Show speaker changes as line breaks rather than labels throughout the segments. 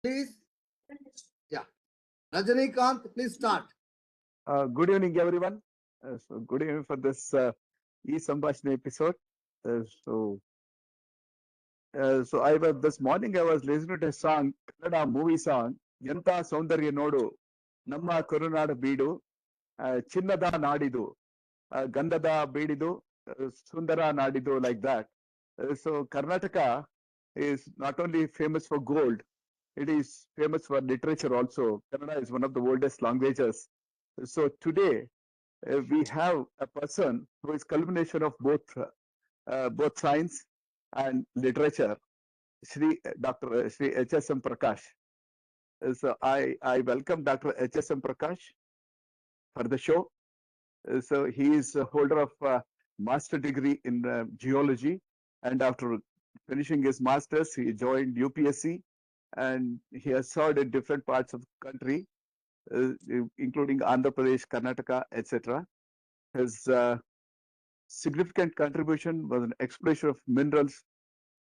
Please. Yeah. Rajanikanth, please start.
Good evening, everyone. So good evening for this Sambhashane episode. So, I was this morning. I was listening to a song, Kannada movie song. Yanta Saundarya Nodu, Namma Kurunada Bidu, Chinnada Nadidu, Gandada Bididu, Sundara Nadidu, like that. So Karnataka is not only famous for gold, it is famous for literature also. Kannada is one of the oldest languages. So today we have a person who is culmination of both science and literature, Dr. Shri H.S.M. Prakash. So I welcome Dr. H.S.M. Prakash for the show. So he is a holder of master degree in geology, and after finishing his masters, he joined UPSC, and he has served in different parts of the country, including Andhra Pradesh, Karnataka, etc. His significant contribution was an exploration of minerals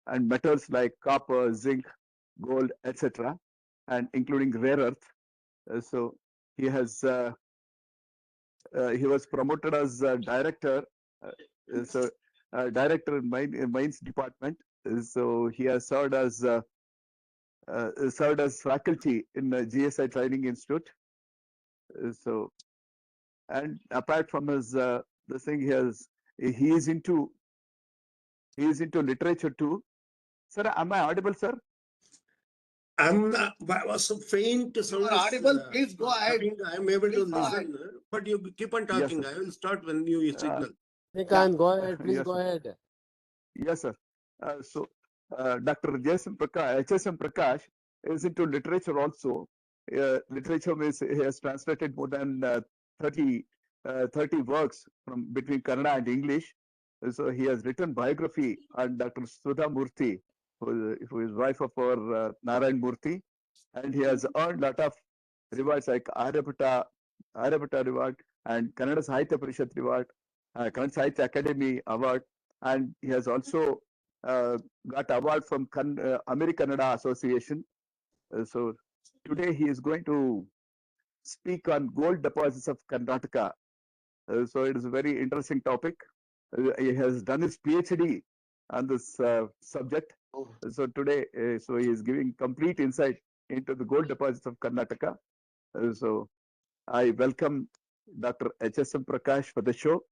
and metals like copper, zinc, gold, etc., and including rare earth. So he has he was promoted as director. So director in mines department. So he has served as faculty in the GSI Training Institute. So, and apart from his the thing, he is into literature too. Sir, am I audible, sir?
I was faint sound.
You are audible. Please go ahead.
I am able to listen, but you keep on talking.
Yes,
I will start when you signal.
Rajanikanth, go ahead. Please
Yes,
go
sir.
ahead.
Yes, sir. Dr. H.S.M. Prakash is into literature also. Literature means he has translated more than 30 works from between Kannada and English. So he has written biography on Dr. Sudha Murthy, who is wife of our Narayan Murthy, and he has earned a lot of rewards like Aryabhatta Reward and Kannada Sahitya Parishad Reward, Kannada Sahitya Academy Award, and he has also got award from American Kannada Association. So today he is going to speak on gold deposits of Karnataka. So it is a very interesting topic. He has done his PhD on this subject. So today, so he is giving complete insight into the gold deposits of Karnataka. So I welcome Dr. H.S.M. Prakash for the show.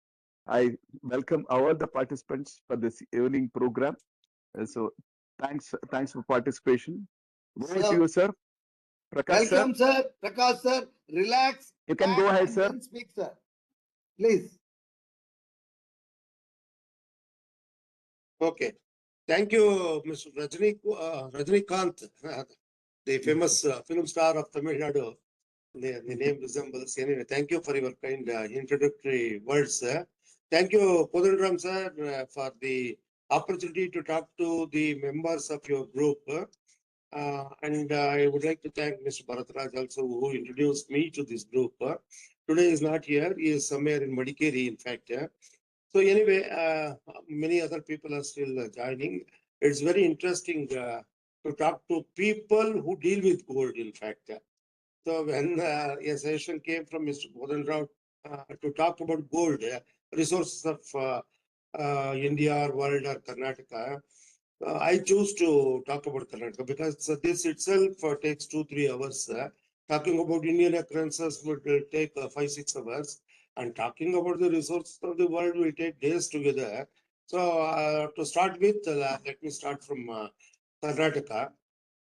I welcome all the participants for this evening program. So thanks for participation. Over to you, sir. Prakash,
welcome, sir. Prakash, sir. Relax.
You can go ahead, sir.
Then speak, sir. Please.
Okay. Thank you, Mr. Rajanikanth, the famous film star of Tamil Nadu. The name resembles. Anyway, thank you for your kind introductory words. Thank you, Kodandram sir, for the opportunity to talk to the members of your group. And I would like to thank Mr. Bharatraj also, who introduced me to this group. Today is not here. He is somewhere in Madikeri, in fact. So anyway, many other people are still joining. It's very interesting to talk to people who deal with gold, in fact. So when a session came from Mr. Kodanrao to talk about gold, resources of India or world or Karnataka, I choose to talk about Karnataka because this itself takes 2-3 hours. Talking about Indian occurrences would take 5-6 hours, and talking about the resources of the world will take days together. So to start with, let me start from Karnataka.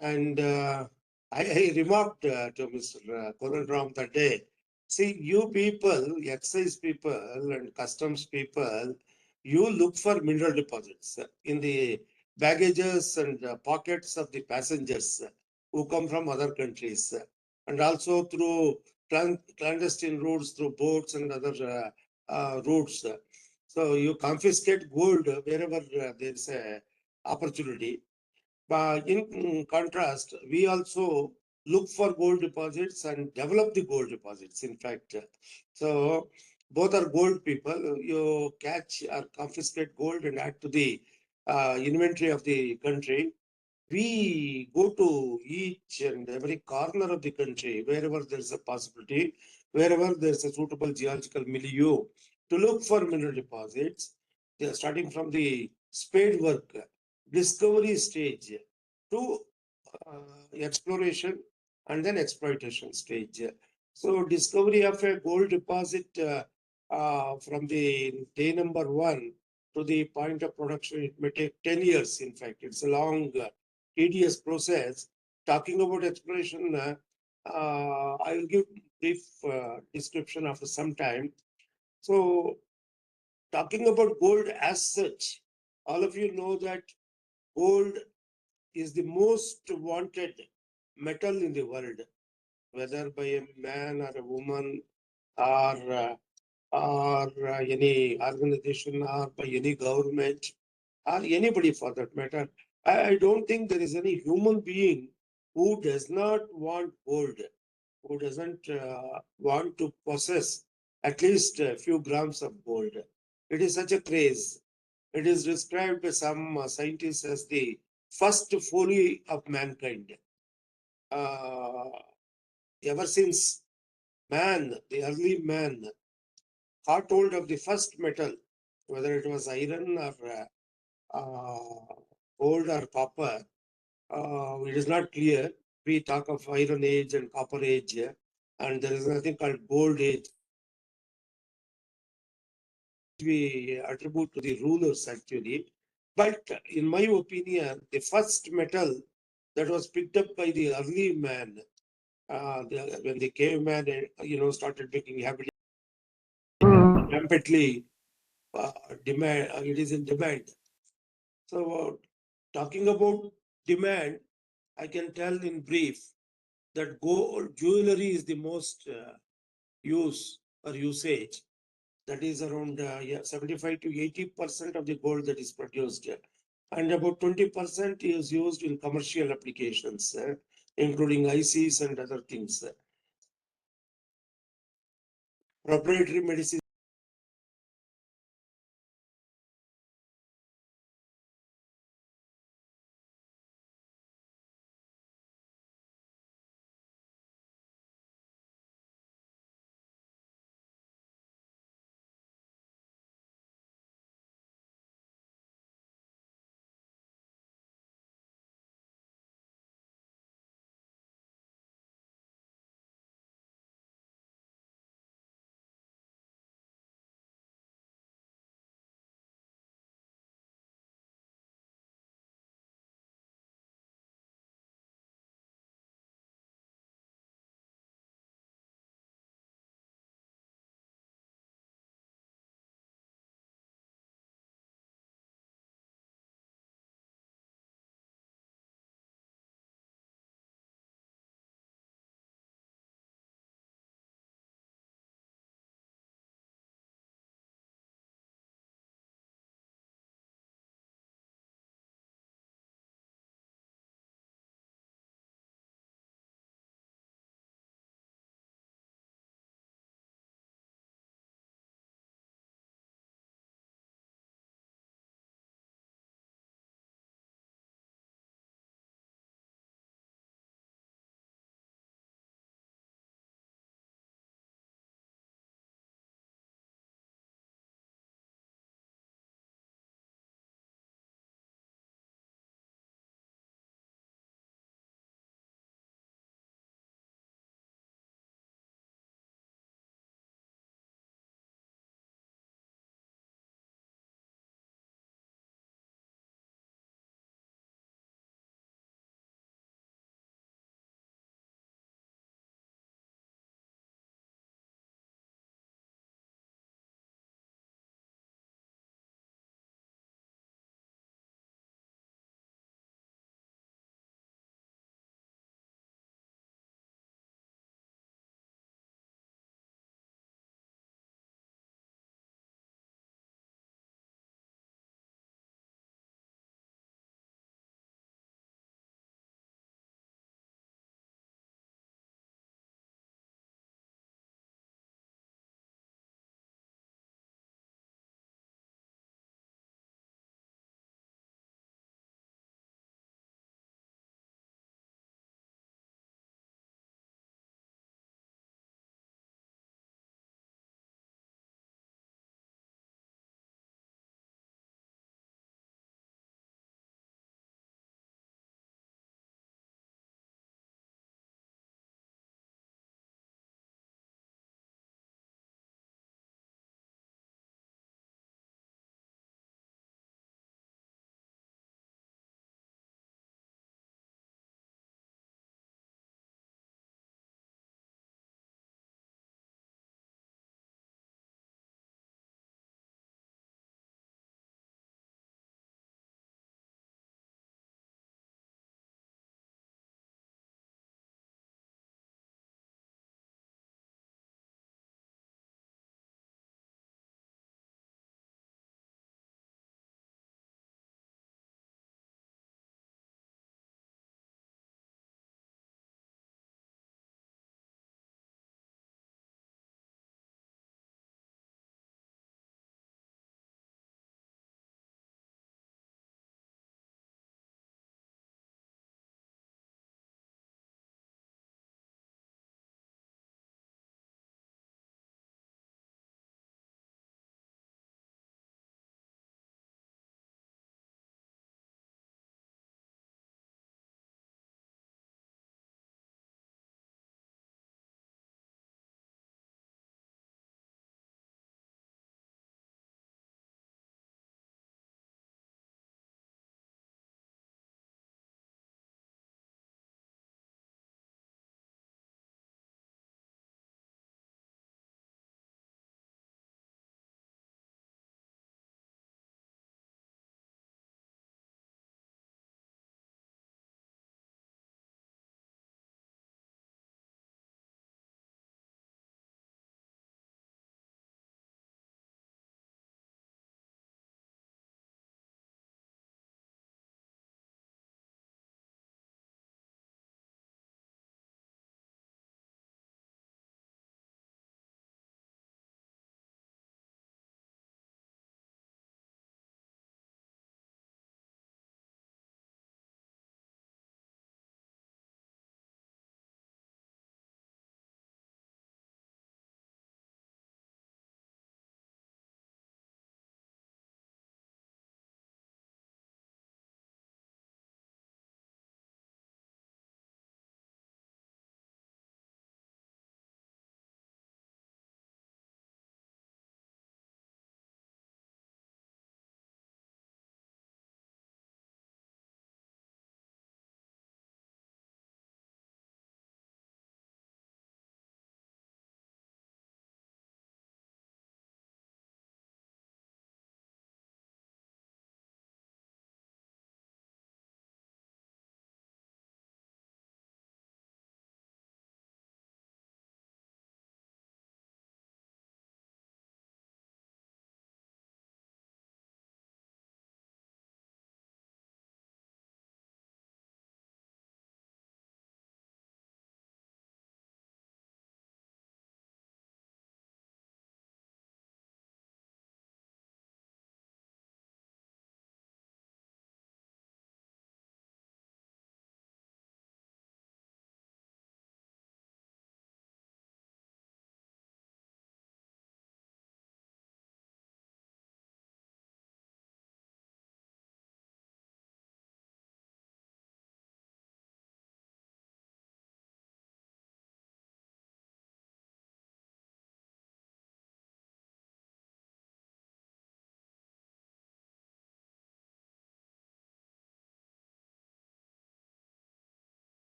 And I remarked to Mr. Kodanram that day, see, you people, excise people and customs people, you look for mineral deposits in the baggages and pockets of the passengers who come from other countries, and also through clandestine routes, through boats and other routes. So you confiscate gold wherever there is a opportunity. But in contrast, we also look for gold deposits and develop the gold deposits, in fact. So both are gold people. You catch or confiscate gold and add to the inventory of the country. we go to each and every corner of the country, wherever there is a possibility, wherever there is a suitable geological milieu to look for mineral deposits. They are starting from the spade work, discovery stage to exploration and then exploitation stage. So discovery of a gold deposit from the day number one to the point of production, it may take 10 years. In fact, it's a long, tedious process. Talking about exploration, I will give brief description after some time. So talking about gold as such, all of you know that gold is the most wanted metal in the world, whether by a man or a woman or any organization or by any government or anybody for that matter. I don't think there is any human being who does not want gold, who doesn't want to possess at least a few grams of gold. It is such a craze. It is described by some scientists as the first folly of mankind. Ever since man, the early man, caught hold of the first metal, whether it was iron or gold or copper, it is not clear. We talk of iron age and copper age, and there is nothing called gold age. We attribute to the rulers actually. But in my opinion, the first metal that was picked up by the early man, when the caveman, started making habit rampantly demand, it is in demand. So talking about demand, I can tell in brief that gold jewelry is the most use or usage. That is around 75 to 80% of the gold that is produced, and about 20% is used in commercial applications, including ICs and other things. Proprietary medicine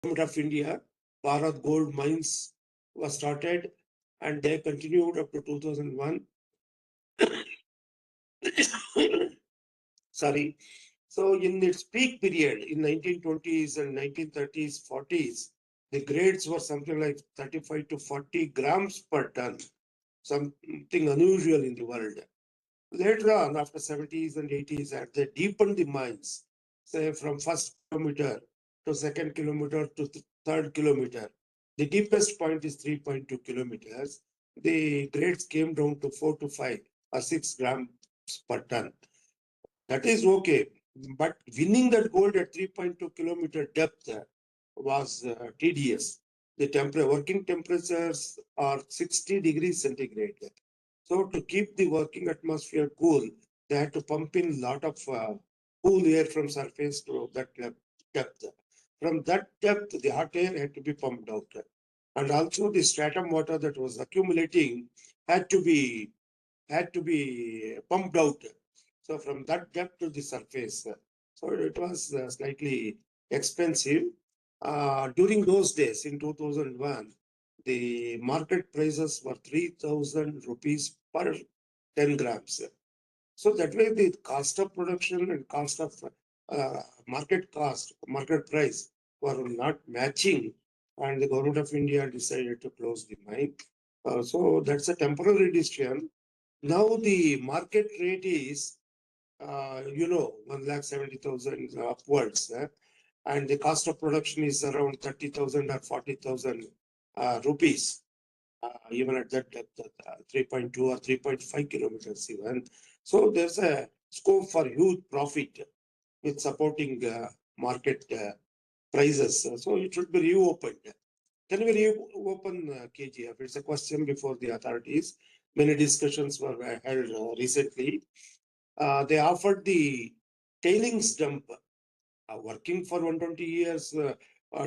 Government of India, Bharat Gold Mines was started and they continued up to 2001. Sorry. So in its peak period in 1920s and 1930s, 40s, the grades were something like 35 to 40 grams per ton, something unusual in the world. Later on, after 70s and 80s, as they deepened the mines, say from first kilometer to second kilometer to third kilometer, the deepest point is 3.2 kilometers. The grades came down to 4 to 5 or 6 grams per ton. That is okay. But winning that gold at 3.2 kilometer depth was tedious. The working temperatures are 60 degrees centigrade. So to keep the working atmosphere cool, they had to pump in a lot of cool air from surface to that depth. From that depth, the hot air had to be pumped out. And also the stratum water that was accumulating had to be pumped out. So from that depth to the surface. So it was slightly expensive. During those days in 2001, the market prices were 3,000 rupees per 10 grams. So that way the cost of production and cost of market price were not matching, and the government of India decided to close the mine. So that's a temporary decision. Now the market rate is, 1,70,000 upwards, and the cost of production is around 30,000 or 40,000 rupees, even at that depth, 3.2 or 3.5 kilometers even. So there's a scope for huge profit with supporting market prices. So it should be reopened. Can we reopen KGF? It's a question before the authorities. Many discussions were held recently. They offered the tailings dump, working for 120 years,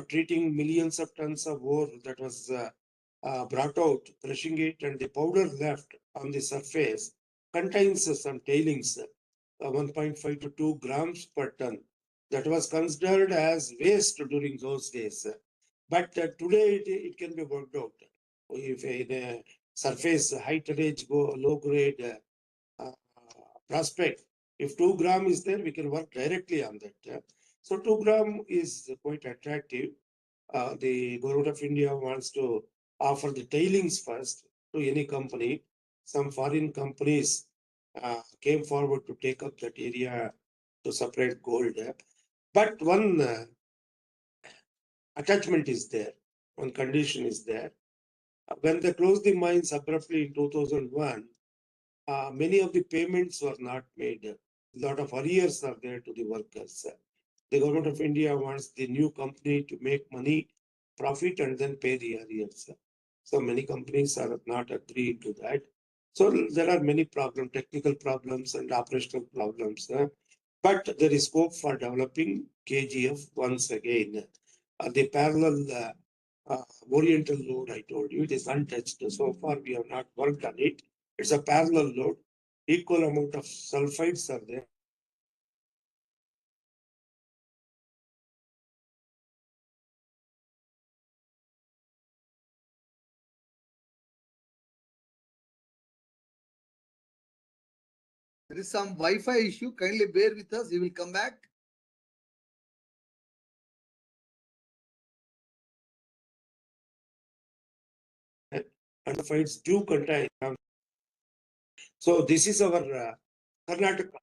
treating millions of tons of ore that was brought out, crushing it, and the powder left on the surface contains some tailings, 1.5 to 2 grams per ton. That was considered as waste during those days. But today it can be worked out. If in a surface high tonnage, low grade prospect, if 2 gram is there, we can work directly on that. So 2 gram is quite attractive. The government of India wants to offer the tailings first to any company. Some foreign companies came forward to take up that area to separate gold. But one attachment is there, one condition is there. When they closed the mines abruptly in 2001, many of the payments were not made. A lot of arrears are there to the workers. The government of India wants the new company to make money, profit, and then pay the arrears. So many companies are not agreeing to that. So there are many problems, technical problems and operational problems. But there is scope for developing KGF once again. The parallel Oriental load, I told you, it is untouched. So far, we have not worked on it. It's a parallel load. Equal amount of sulfides are there.
There is some Wi-Fi issue. Kindly bear with us. He will come back.
And sulfides do contain. So this is our Karnataka.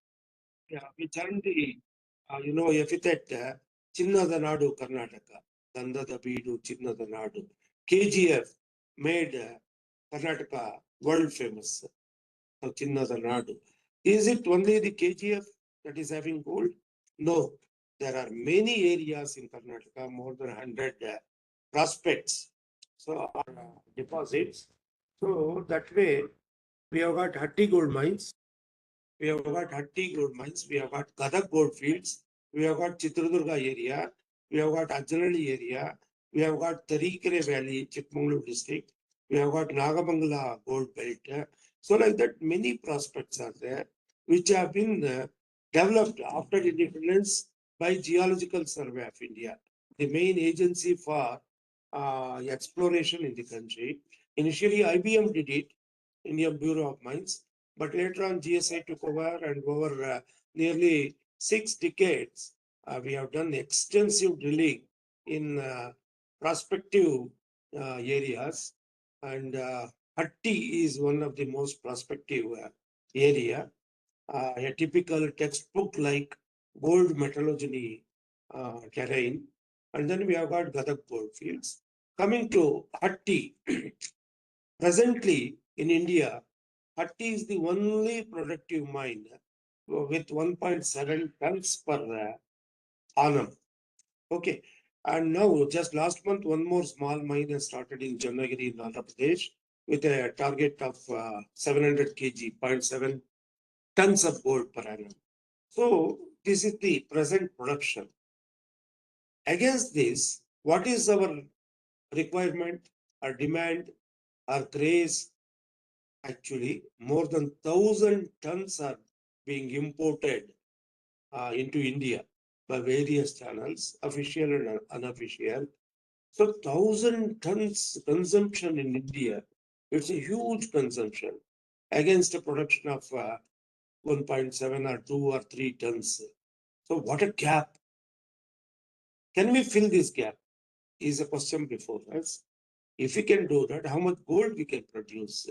Yeah, we turned the, epithet Chinnada Nadu Karnataka. Gandhada Beedu Chinnada Nadu. KGF made Karnataka world famous. So Chinnada Nadu. Is it only the KGF that is having gold? No, there are many areas in Karnataka, more than 100 prospects. So deposits. So that way, we have got Hatti gold mines. We have got Hatti gold mines. We have got Gadag gold fields. We have got Chitradurga area. We have got Ajjanhalli area. We have got Tarikere Valley, Chikmagalur district. We have got Nagamangala gold belt. So like that, many prospects are there, which have been developed after independence by Geological Survey of India. the main agency for exploration in the country. Initially, IBM did it, Indian Bureau of Mines, but later on GSI took over, and over nearly 6 decades, we have done extensive drilling in prospective areas, and Hatti is one of the most prospective area. A typical textbook like gold metallurgy terrain, and then we have got Gadag gold fields. Coming to Hatti, presently in India, Hatti is the only productive mine with 1.7 tons per annum. Okay. And now, just last month, one more small mine has started in Jamnagiri in Andhra Pradesh with a target of 700 kg, 0.7 tons of gold per annum. So, this is the present production. Against this, what is our requirement, our demand, our craze? Actually, more than 1,000 tons are being imported into India by various channels, official and unofficial. So 1,000 tons consumption in India, it's a huge consumption against a production of 1.7 or 2 or 3 tons. So what a gap. Can we fill this gap? Is a question before us. If we can do that, how much gold we can produce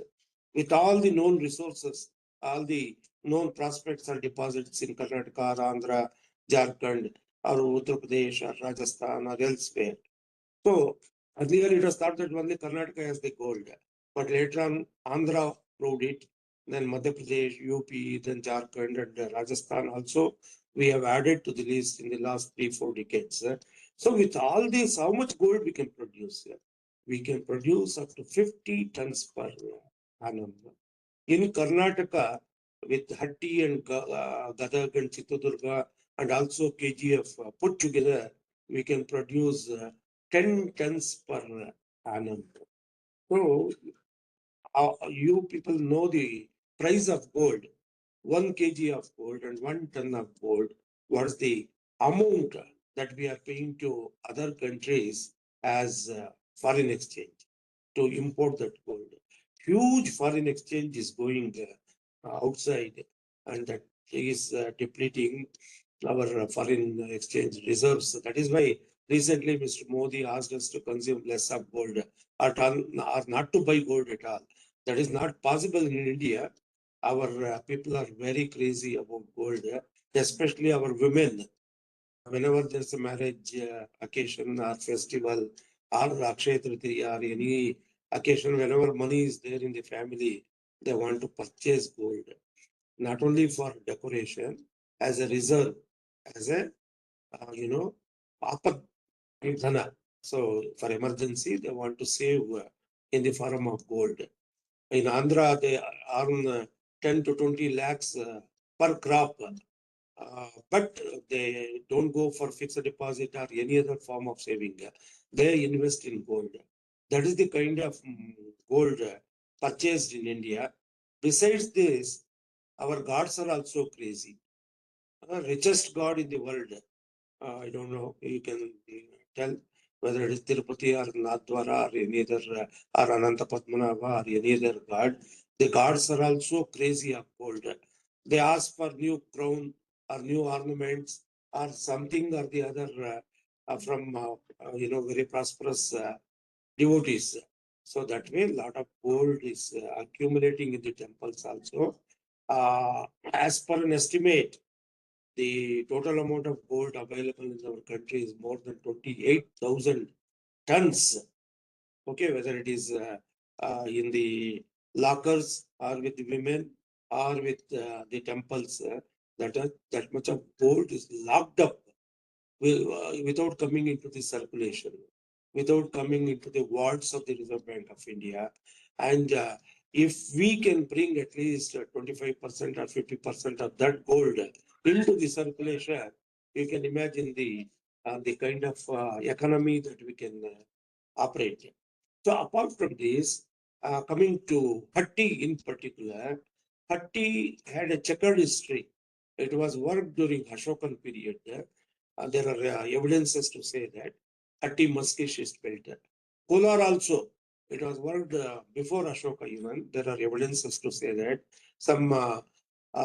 with all the known resources, all the known prospects or deposits in Karnataka, Andhra, Jharkhand, or Uttar Pradesh, or Rajasthan, or elsewhere. So earlier it was thought that only Karnataka has the gold, but later on Andhra proved it, then Madhya Pradesh, UP, then Jharkhand, and Rajasthan also we have added to the list in the last 3-4 decades. So with all this, how much gold we can produce? We can produce up to 50 tons per annum. In Karnataka, with Hatti and Gadag and Chitradurga and also KGF put together, we can produce 10 tons per annum. So you people know the price of gold, 1 kg of gold and 1 ton of gold. What is the amount that we are paying to other countries as foreign exchange to import that gold? Huge foreign exchange is going outside, and that is depleting our foreign exchange reserves. That is why recently Mr. Modi asked us to consume less of gold or not to buy gold at all. That is not possible in India. Our people are very crazy about gold, especially our women. Whenever there's a marriage occasion or festival or Akshaya Tritiya or any occasion, whenever money is there in the family, they want to purchase gold, not only for decoration, as a reserve, as a, apad dhana. So for emergency, they want to save in the form of gold. In Andhra, they earn 10 to 20 lakhs per crop, but they don't go for fixed deposit or any other form of saving. They invest in gold. That is the kind of gold purchased in India. Besides this, our gods are also crazy. Richest god in the world. I don't know. You can tell whether it is Tirupati or Nathdwara or any other, or Ananta Padmanabha or any other god. The gods are also crazy of gold. They ask for new crown or new ornaments or something or the other from very prosperous devotees. So that way, a lot of gold is accumulating in the temples also. As per an estimate, the total amount of gold available in our country is more than 28,000 tons. Okay, whether it is in the lockers or with the women or with the temples, that much of gold is locked up without coming into the circulation, without coming into the vaults of the Reserve Bank of India. And if we can bring at least 25% or 50% of that gold into the circulation, you can imagine the kind of economy that we can operate. So apart from this, coming to Hatti in particular, Hatti had a checkered history. It was worked during Ashokan period. There are evidences to say that. Hatti Musky schist belt. Kolar also, it was worked before Ashoka even. There are evidences to say that some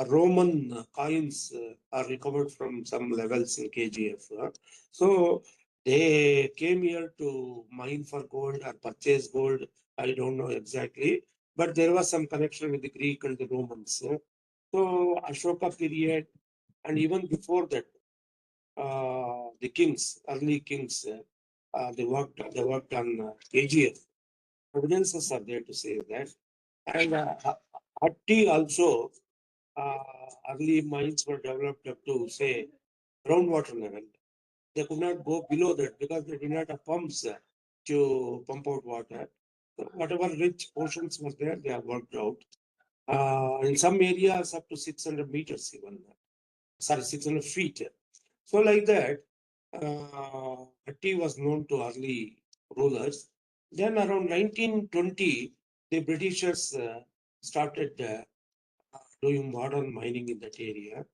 Roman coins are recovered from some levels in KGF. So they came here to mine for gold or purchase gold. I don't know exactly, but there was some connection with the Greek and the Romans. So Ashoka period, and even before that, the kings, early kings, they worked on KGF. Evidences are there to say that. And Hatti also, early mines were developed up to say groundwater level. They could not go below that because they did not have pumps to pump out water. So whatever rich portions were there, they are worked out. In some areas up to 600 meters even. Sorry, 600 feet. So like that, Hatti was known to early rulers. Then around 1920, the Britishers started doing modern mining in that area.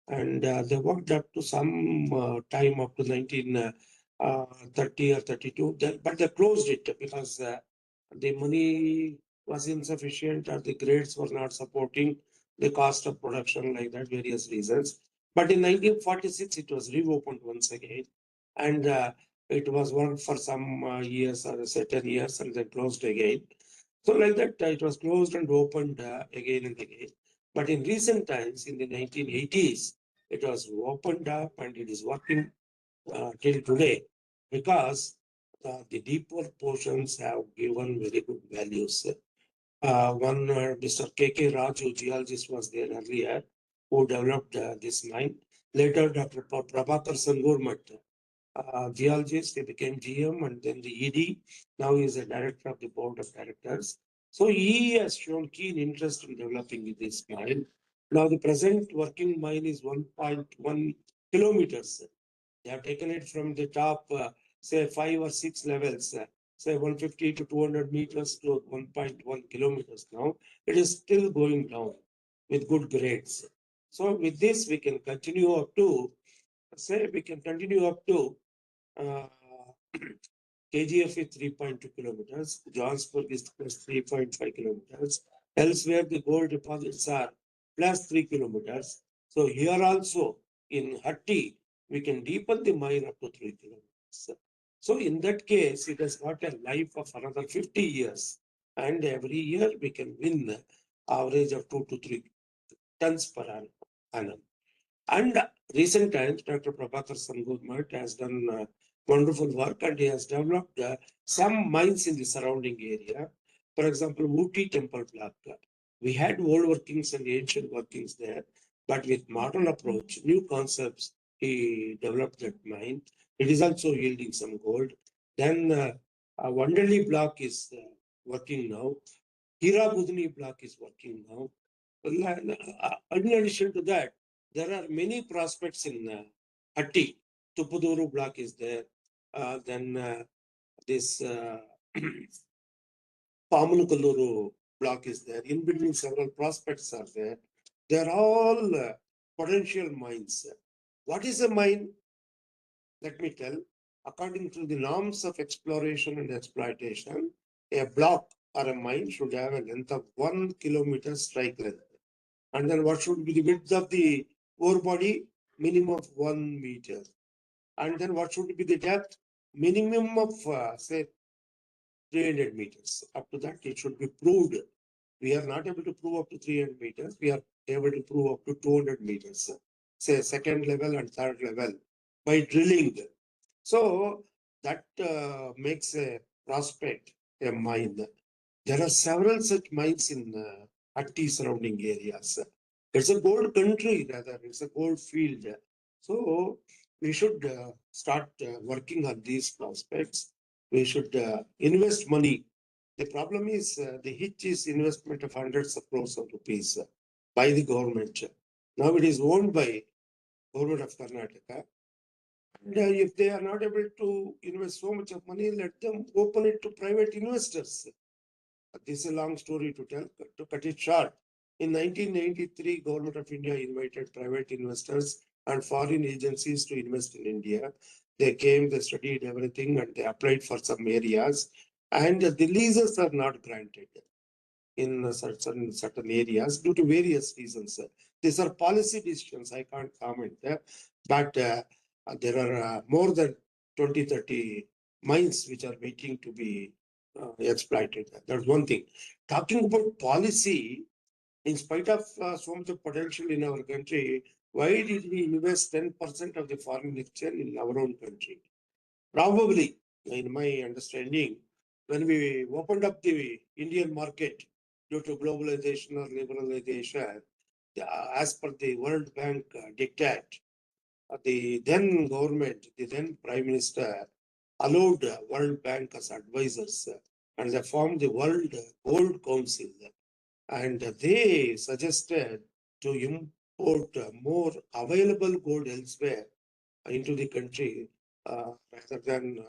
And they worked up to some time up to 1930 or 32, but they closed it because the money was insufficient or the grades were not supporting the cost of production, like that, various reasons. But in 1946, it was reopened once again. And it was worked for some years or certain years and then closed again. So like that, it was closed and opened again and again. But in recent times, in the 1980s, it was opened up and it is working till today because the deeper portions have given very good values. One Mr. K.K. Raju, geologist, was there earlier, who developed this mine. Later, Dr. Prabhakar Sangurmat, geologist, he became GM and then the ED. Now he is a director of the board of directors. So he has shown keen interest in developing this mine. Now the present working mine is 1.1 kilometers. They have taken it from the top, say 5 or 6 levels, say 150 to 200 meters to 1.1 kilometers now. It is still going down with good grades. So with this, we can continue up to, say we can continue up to KGF is 3.2 kilometers, Johnsburg is plus 3.5 kilometers. Elsewhere, the gold deposits are plus 3 kilometers. So here also in Hatti, we can deepen the mine up to 3 kilometers. So in that case, it has got a life of another 50 years. And every year we can win average of 2 to 3 tons per annum. And recent times, Dr. Prabhakar Sangurmat has done wonderful work and he has developed some mines in the surrounding area. For example, Muti Temple Block. We had old workings and ancient workings there, but with modern approach, new concepts, he developed that mine. It is also yielding some gold. Then Wanderley Block is working now. Hira Budni Block is working now. In addition to that, there are many prospects in Hatti. Tupuduru block is there. Then this Pamunukalluru block is there. In between, several prospects are there. They are all potential mines. What is a mine? Let me tell. According to the norms of exploration and exploitation, a block or a mine should have a length of 1 kilometer strike length. And then what should be the width of the ore body? Minimum of 1 meter. And then what should be the depth? Minimum of, say, 300 meters. Up to that, it should be proved. We are not able to prove up to 300 meters. We are able to prove up to 200 meters. Say, second level and third level by drilling. So that makes a prospect a mine. There are several such mines in Hatti surrounding areas. It's a gold country, rather, it's a gold field. So we should start working on these prospects. We should invest money. The problem is the hitch is investment of hundreds of crores of rupees by the government. Now it is owned by government of Karnataka. And if they are not able to invest so much of money, let them open it to private investors. This is a long story to tell. To cut it short, in 1993, Government of India invited private investors and foreign agencies to invest in India. They came, they studied everything, and they applied for some areas, and the leases are not granted in certain areas due to various reasons. These are policy decisions. I can't comment there, but there are more than 20, 30 mines which are waiting to be exploited. That's one thing. Talking about policy, in spite of so much of potential in our country, why did we invest 10% of the foreign exchange in our own country? Probably, in my understanding, when we opened up the Indian market due to globalization or liberalization, as per the World Bank diktat, the then government, the then Prime Minister allowed World Bank as advisors, and they formed the World Gold Council, and they suggested to import more available gold elsewhere into the country rather than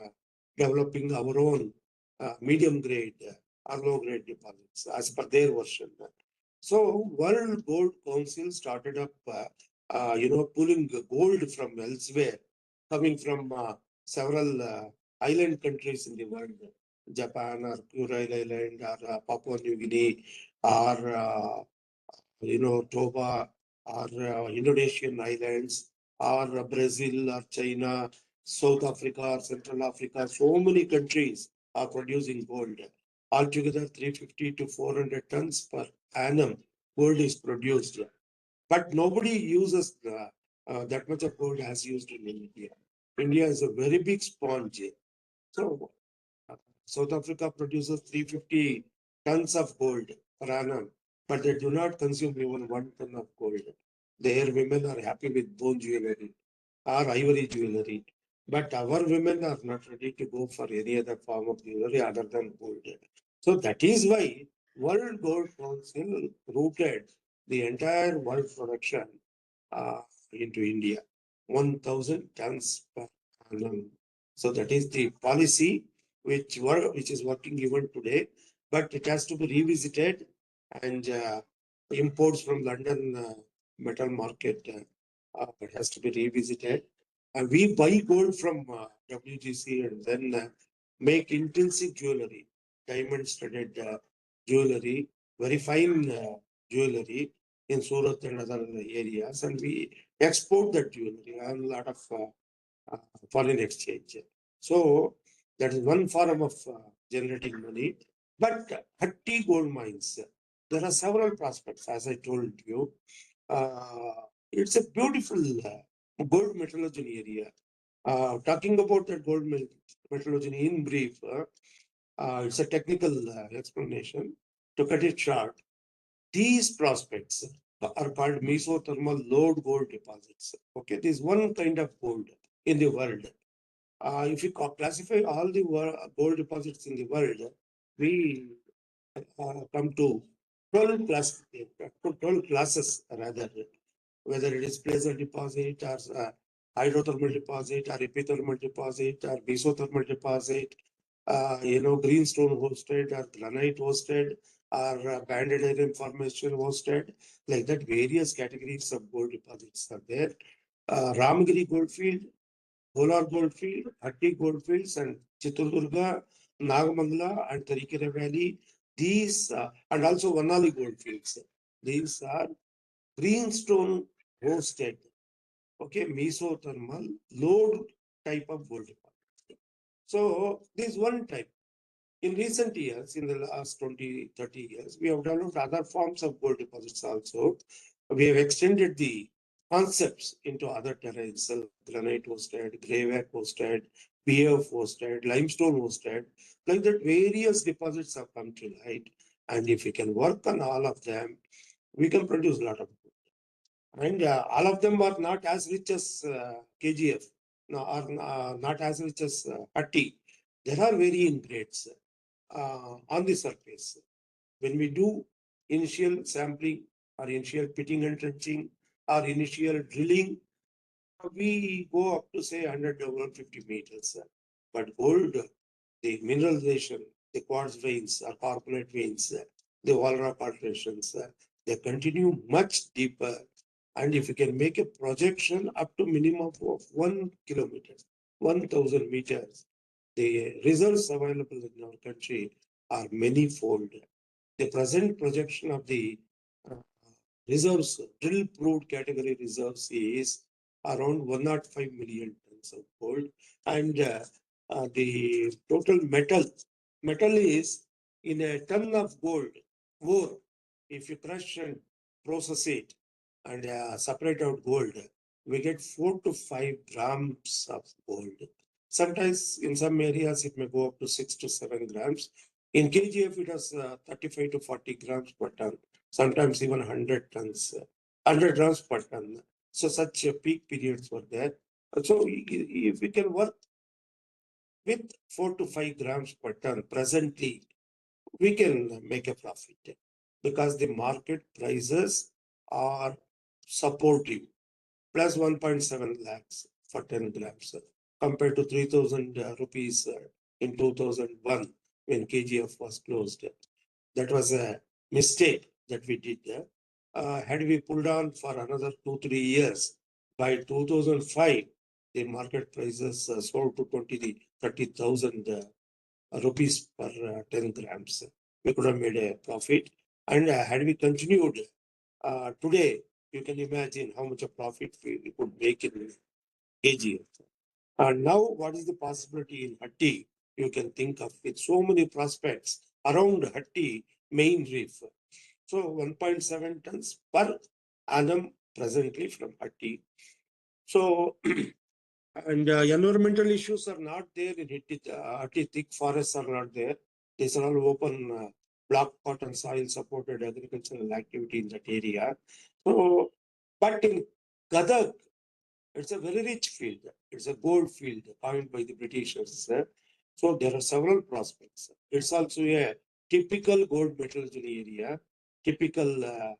developing our own medium grade or low grade deposits as per their version. So World Gold Council started up, pulling gold from elsewhere, coming from several island countries in the world, Japan or Kuril Island or Papua New Guinea or Toba or Indonesian islands or Brazil or China, South Africa or Central Africa. So many countries are producing gold. Altogether 350 to 400 tons per annum gold is produced. But nobody uses that much of gold as used in India. India is a very big sponge. So South Africa produces 350 tons of gold per annum, but they do not consume even 1 ton of gold. Their women are happy with bone jewelry or ivory jewelry, but our women are not ready to go for any other form of jewelry other than gold. So that is why World Gold Council routed the entire world production uh, into India, 1,000 tons per annum. So that is the policy which is working even today, but it has to be revisited, and imports from London metal market it has to be revisited. We buy gold from WGC and then make intensive jewelry, diamond studded jewelry, very fine jewelry in Surat and other areas, and we export that jewelry and a lot of foreign exchange. So that is one form of generating money. But Hatti gold mines, there are several prospects, as I told you. It's a beautiful gold metallurgy area. Talking about that gold metallurgy in brief, it's a technical explanation. To cut it short, these prospects are called mesothermal load gold deposits. Okay, this is one kind of gold in the world. If you classify all the gold deposits in the world, we come to 12 classes rather, whether it is placer deposit or hydrothermal deposit or epithermal deposit or mesothermal deposit, greenstone hosted or granite hosted or banded iron formation hosted, like that various categories of gold deposits are there. Ramagiri goldfield, Kolar goldfield, Hatti goldfields, and Chitradurga, Nagamangala, and Tarikere Valley. These and also Vanali goldfields. These are greenstone hosted, okay, mesothermal load type of gold deposit. So this one type. In recent years, in the last 20, 30 years, we have developed other forms of gold deposits also. We have extended the concepts into other terrains, granite hosted, greywack hosted, PF hosted, limestone hosted, like that various deposits have come to light. And if we can work on all of them, we can produce a lot of gold. And all of them are not as rich as KGF, no, are not as rich as Hatti. There are varying grades on the surface. When we do initial sampling or initial pitting and trenching or initial drilling, we go up to say 100 to 150 meters. But gold, the mineralization, the quartz veins or carbonate veins, the wall rock alterations, they continue much deeper. And if you can make a projection up to minimum of 1 kilometer, 1,000 meters, the results available in our country are many-fold. The present projection of the uh, reserves, drill proved category reserves is around 105 million tons of gold, and the total metal is in a ton of gold ore. If you crush and process it and separate out gold, we get 4 to 5 grams of gold. Sometimes in some areas it may go up to 6 to 7 grams. In KGF, it has 35 to 40 grams per ton, sometimes even 100 tons, 100 grams per ton. So such peak periods were there. So if we can work with 4 to 5 grams per ton presently, we can make a profit because the market prices are supportive. Plus 1.7 lakhs for 10 grams compared to 3,000 rupees in 2001 when KGF was closed. That was a mistake that we did. Had we pulled on for another 2-3 years, by 2005, the market prices sold to 30,000 rupees per 10 grams. We could have made a profit. And had we continued today, you can imagine how much a profit we could make in KGF. And now, what is the possibility in Hatti? You can think of with so many prospects around Hatti main reef. So 1.7 tons per annum presently from Hatti. So, and environmental issues are not there in Hatti, thick forests are not there. These are all open block cotton soil supported agricultural activity in that area. So, but in Gadag, it's a very rich field. It's a gold field coined by the Britishers. So there are several prospects. It's also a typical gold metallurgy area, typical,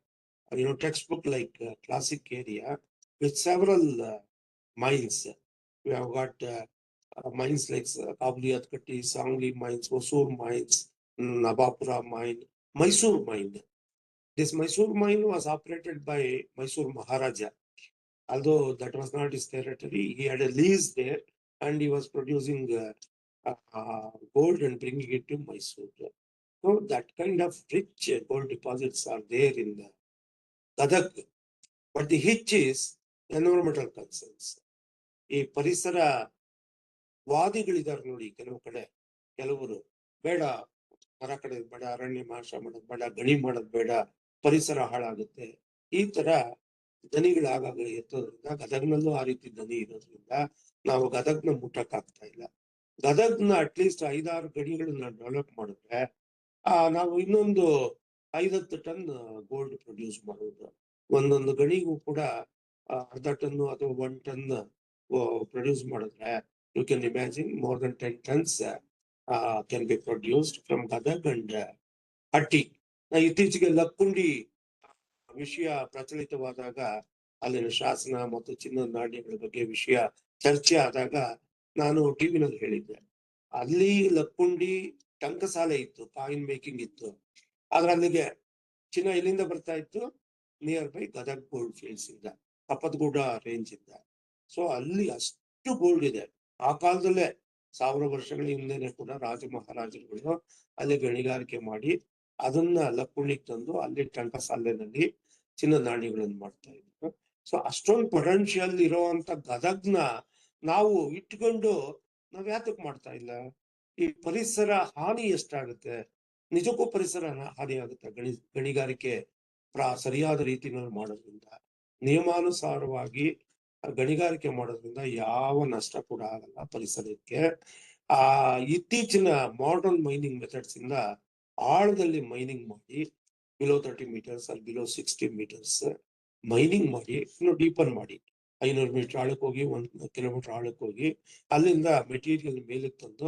textbook like classic area with several mines. We have got mines like Kabliatkati, Sangli mines, Hosur mines, Nabapura mine, Mysore mine. This Mysore mine was operated by Mysore Maharaja. Although that was not his territory, he had a lease there and he was producing gold and bringing it to Mysore. So that kind of rich gold deposits are there in the Gadag. But the hitch is environmental concerns. ಈ ಪರಿಸರ ವಾದಿಗಳಿದ್ದಾರೆ ನೋಡಿ ಕೆಲವರು ಬೇಡ ಮರ ಕಡೆದ್ ಬೇಡ ಅರಣ್ಯ ನಾಶ ಮಾಡೋದ್ ಬೇಡ ಗಣಿ ಮಾಡೋದ್ ಬೇಡ ಪರಿಸರ ಹಾಳಾಗುತ್ತೆ ಈ ತರ ದನಿಗಳಾಗ ಎತ್ತೋದ್ರಿಂದ ಗದಗ್ನಲ್ಲೂ ಆ ರೀತಿ ದನಿ ಇರೋದ್ರಿಂದ ನಾವು ಗದಗ್ನ ಮುಟ್ಟಕ್ ಆಗ್ತಾ ಇಲ್ಲ. ಗದಗ್ನ ಅಟ್ಲೀಸ್ಟ್ 5-6 ಗಣಿಗಳನ್ನ ಡೆವಲಪ್ ಮಾಡಿದ್ರೆ ನಾವು ಇನ್ನೊಂದು 5-10 ಟನ್ ಗೋಲ್ಡ್ ಪ್ರೊಡ್ಯೂಸ್ ಮಾಡೋದು. ಒಂದೊಂದು ಗಣಿಗೂ ಕೂಡ ಅರ್ಧ ಟನ್ನು ಅಥವಾ 1 ಟನ್ ಪ್ರೊಡ್ಯೂಸ್ ಮಾಡಿದ್ರೆ you can imagine more than 10 tons can be produced from Gadag and Hatti. ಇತ್ತೀಚೆಗೆ ಲಕ್ಕುಂಡಿ ವಿಷಯ ಪ್ರಚಲಿತವಾದಾಗ ಅಲ್ಲಿನ ಶಾಸನ ಮತ್ತು ಚಿನ್ನದ ನಾಣ್ಯಗಳ ಬಗ್ಗೆ ವಿಷಯ ಚರ್ಚೆ ಆದಾಗ ನಾನು ಟಿವಿನಲ್ಲಿ ಹೇಳಿದ್ದೆ, ಅಲ್ಲಿ ಲಕ್ಕುಂಡಿ ಟಂಕಸಾಲೆ ಇತ್ತು, ಕಾಯಿನ್ ಮೇಕಿಂಗ್ ಇತ್ತು. ಆದ್ರೆ ಅಲ್ಲಿಗೆ ಚಿನ್ನ ಎಲ್ಲಿಂದ ಬರ್ತಾ ಇತ್ತು? Near by Gadag gold fields ಇಂದ, ಕಪ್ಪತ್ಗೂಡ ರೇಂಜ್ ಇಂದ. ಸೊ ಅಲ್ಲಿ ಅಷ್ಟು ಗೋಲ್ಡ್ ಇದೆ. ಆ ಕಾಲದಲ್ಲೇ 1000 ವರ್ಷಗಳ ಹಿಂದೆನೆ ಕೂಡ ರಾಜ ಮಹಾರಾಜರುಗಳು ಅಲ್ಲಿ ಗಣಿಗಾರಿಕೆ ಮಾಡಿ ಅದನ್ನ ಲಕ್ಕುಂಡಿಗೆ ತಂದು ಅಲ್ಲಿ ಟಂಕಸಾಲೆನಲ್ಲಿ ಚಿನ್ನದ ನಾಣ್ಯಗಳನ್ನು ಮಾಡ್ತಾ ಇದ್ರು. ಸೊ ಅಷ್ಟೊಂದು ಪೊಟೆನ್ಶಿಯಲ್ ಇರೋಂತ ಗದಗ್ನ ನಾವು ಇಟ್ಕೊಂಡು ನಾವ್ ಯಾತಕ್ ಮಾಡ್ತಾ ಇಲ್ಲ? ಈ ಪರಿಸರ ಹಾನಿ ಎಷ್ಟಾಗುತ್ತೆ? ನಿಜಕ್ಕೂ ಪರಿಸರ ಹಾನಿ ಆಗುತ್ತೆ ಗಣಿಗಾರಿಕೆ ಸರಿಯಾದ ರೀತಿಯಲ್ಲಿ ಮಾಡೋದ್ರಿಂದ. ನಿಯಮಾನುಸಾರವಾಗಿ ಗಣಿಗಾರಿಕೆ ಮಾಡೋದ್ರಿಂದ ಯಾವ ನಷ್ಟ ಕೂಡ ಆಗಲ್ಲ ಪರಿಸರಕ್ಕೆ. ಇತ್ತೀಚಿನ ಮಾಡರ್ನ್ ಮೈನಿಂಗ್ ಮೆಥಡ್ಸ್ ಇಂದ ಆಳದಲ್ಲಿ ಮೈನಿಂಗ್ ಮಾಡಿ ಬಿಲೋ 30 meters ಅಲ್ಲಿ ಬಿಲೋ 60 meters ಮೈನಿಂಗ್ ಮಾಡಿ ಇನ್ನು ಡೀಪರ್ ಮಾಡಿ 500 ಮೀಟರ್ ಆಳಕ್ಕೆ ಹೋಗಿ 1 ಕಿಲೋಮೀಟರ್ ಆಳಕ್ಕೆ ಹೋಗಿ ಅಲ್ಲಿಂದ ಮೆಟೀರಿಯಲ್ ಮೇಲಕ್ಕೆ ತಂದು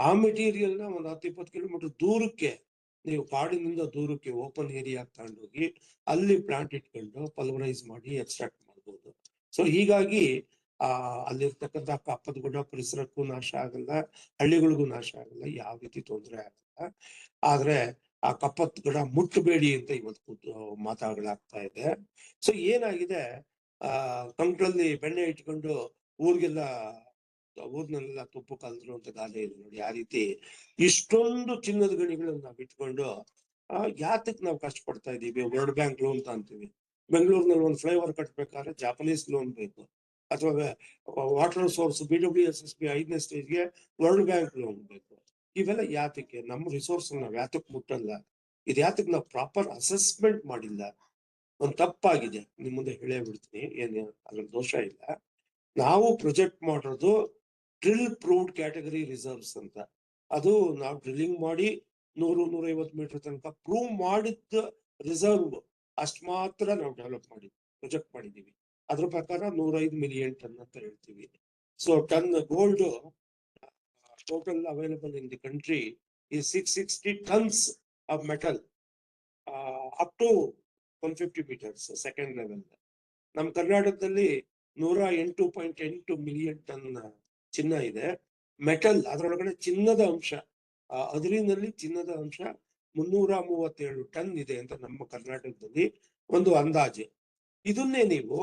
ಆ ಮೆಟೀರಿಯಲ್ನ ಒಂದು 10-20 ಕಿಲೋಮೀಟರ್ ದೂರಕ್ಕೆ, ನೀವು ಕಾಡಿನಿಂದ ದೂರಕ್ಕೆ ಓಪನ್ ಏರಿಯಾ ತಗೊಂಡೋಗಿ ಅಲ್ಲಿ ಪ್ಲಾಂಟ್ ಇಟ್ಕೊಂಡು ಪಲ್ವರೈಸ್ ಮಾಡಿ ಎಕ್ಸ್ಟ್ರಾಕ್ಟ್ ಮಾಡ್ಬೋದು. ಸೊ ಹೀಗಾಗಿ ಅಲ್ಲಿರ್ತಕ್ಕಂಥ ಕಪ್ಪತ್ಗುಡ್ಡ ಪರಿಸರಕ್ಕೂ ನಾಶ ಆಗಲ್ಲ, ಹಳ್ಳಿಗಳಿಗೂ ನಾಶ ಆಗಲ್ಲ, ಯಾವ ರೀತಿ ತೊಂದರೆ ಆಗಲ್ಲ. ಆದ್ರೆ ಆ ಕಪ್ಪತ್ಗುಡ್ಡ ಮುಟ್ಟಬೇಡಿ ಅಂತ ಇವತ್ತು ಮಾತಾಡಲಾಗ್ತಾ ಇದೆ. ಸೊ ಏನಾಗಿದೆ, ಕಂಕ್ಳಲ್ಲಿ ಬೆಣ್ಣೆ ಇಟ್ಕೊಂಡು ಊರಿಗೆಲ್ಲ ಊರ್ನೆಲ್ಲ ತುಪ್ಪ ಕಲ್ದ್ರು ಅಂತ ಗಾದೆ ಇದೆ ನೋಡಿ. ಆ ರೀತಿ ಇಷ್ಟೊಂದು ಚಿನ್ನದ ಗಣಿಗಳನ್ನ ನಾವು ಇಟ್ಕೊಂಡು ಯಾತಕ್ ನಾವು ಕಷ್ಟಪಡ್ತಾ ಇದೀವಿ? ವರ್ಲ್ಡ್ ಬ್ಯಾಂಕ್ ಲೋನ್ ಅಂತೀವಿ. ಬೆಂಗಳೂರಿನಲ್ಲಿ ಒಂದು ಫ್ಲೈಓವರ್ ಕಟ್ಬೇಕಾದ್ರೆ ಜಾಪನೀಸ್ ಲೋನ್ ಬೇಕು, ಅಥವಾ ವಾಟರ್ ಸೋರ್ಸ್ BWSSB 5ನೇ ಸ್ಟೇಜ್ಗೆ ವರ್ಲ್ಡ್ ಬ್ಯಾಂಕ್ ಲೋನ್ ಬೇಕು. ಇವೆಲ್ಲ ಯಾತಕ್ಕೆ? ನಮ್ಮ ರಿಸೋರ್ಸ್ ನಾವು ಯಾತಕ್ ಮುಟ್ಟಲ್ಲ? ಇದು ಯಾತಕ್ ನಾವು ಪ್ರಾಪರ್ ಅಸೆಸ್ಮೆಂಟ್ ಮಾಡಿಲ್ಲ? ಒಂದು ತಪ್ಪಾಗಿದೆ, ನಿಮ್ ಮುಂದೆ ಹೇಳೇ ಬಿಡ್ತೀನಿ, ಏನು ಅದ್ರ ದೋಷ ಇಲ್ಲ. ನಾವು ಪ್ರೊಜೆಕ್ಟ್ ಮಾಡೋದು ಡ್ರಿಲ್ ಪ್ರೂವ್ಡ್ ಕ್ಯಾಟಗರಿ ರಿಸರ್ವ್ಸ್ ಅಂತ. ಅದು ನಾವು ಡ್ರಿಲ್ಲಿಂಗ್ ಮಾಡಿ 100-150 ಮೀಟರ್ ತನಕ ಪ್ರೂವ್ ಮಾಡಿದ್ದ ರಿಸರ್ವ್ ಅಷ್ಟು ಮಾತ್ರ ನಾವು ಡೆವಲಪ್ ಮಾಡಿದ್ವಿ, ಪ್ರೊಜೆಕ್ಟ್ ಮಾಡಿದೀವಿ. ಅದ್ರ ಪ್ರಕಾರ 105 ಮಿಲಿಯನ್ ಟನ್ ಅಂತ ಹೇಳ್ತೀವಿ. So ton gold total available in the country is 660 tons of metal up to 150 meters second level. ನಮ್ಮ ಕರ್ನಾಟಕದಲ್ಲಿ 108.8 ಮಿಲಿಯನ್ ಟನ್ ಚಿನ್ನ ಇದೆ. ಮೆಟಲ್ ಅದರೊಳಗಡೆ ಚಿನ್ನದ ಅಂಶ, ಅದಿರಿನಲ್ಲಿ ಚಿನ್ನದ ಅಂಶ 337 ಟನ್ ಇದೆ ಅಂತ ನಮ್ಮ ಕರ್ನಾಟಕದಲ್ಲಿ ಒಂದು ಅಂದಾಜು. ಇದನ್ನೇ ನೀವು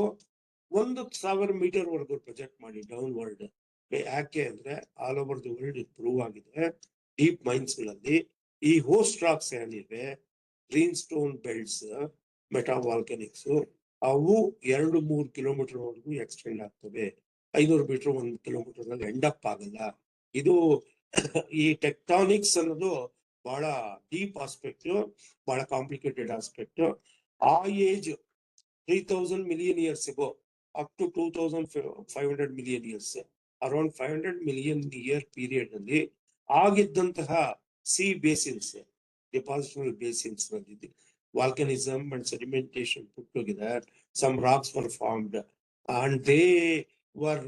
1,000 ಮೀಟರ್ ವರೆಗೂ ಪ್ರೊಜೆಕ್ಟ್ ಮಾಡಿ ಡೌನ್ ವರ್ಲ್ಡ್. ಯಾಕೆ ಅಂದ್ರೆ ಆಲ್ ಓವರ್ ದಿ ವರ್ಲ್ಡ್ ಇದು ಪ್ರೂವ್ ಆಗಿದೆ. ಡೀಪ್ ಮೈನ್ಸ್ ಗಳಲ್ಲಿ ಈ ಹೋಸ್ಟ್ ರಾಕ್ಸ್ ಏನಿವೆ, ಗ್ರೀನ್ ಸ್ಟೋನ್ ಬೆಲ್ಟ್ಸ್, ಮೆಟಾವಾಲ್ಕನಿಕ್ಸ್, ಅವು 2-3 ಕಿಲೋಮೀಟರ್ ವರೆಗೂ ಎಕ್ಸ್ಟೆಂಡ್ ಆಗ್ತವೆ. 500 ಮೀಟರ್ 1 ಕಿಲೋಮೀಟರ್ ನಲ್ಲಿ ಎಂಡಪ್ ಆಗಲ್ಲ. ಇದು ಈ ಟೆಕ್ಟಾನಿಕ್ಸ್ ಅನ್ನೋದು ಬಹಳ ಡೀಪ್ ಆಸ್ಪೆಕ್ಟ್, ಬಹಳ ಕಾಂಪ್ಲಿಕೇಟೆಡ್ ಆಸ್ಪೆಕ್ಟ್. ಆ age 3,000 million years ago up to 2,500 million years, around 500 million year period ನಲ್ಲಿ ಆಗಿದ್ದಂತಹ ಸಿ ಬೇಸಿನ್ಸ್, ಡೆಪಾಸಿಟರಿ ಬೇಸಿನ್ಸ್ ನಲ್ಲಿ volcanism and sedimentation put together, some rocks were formed and they were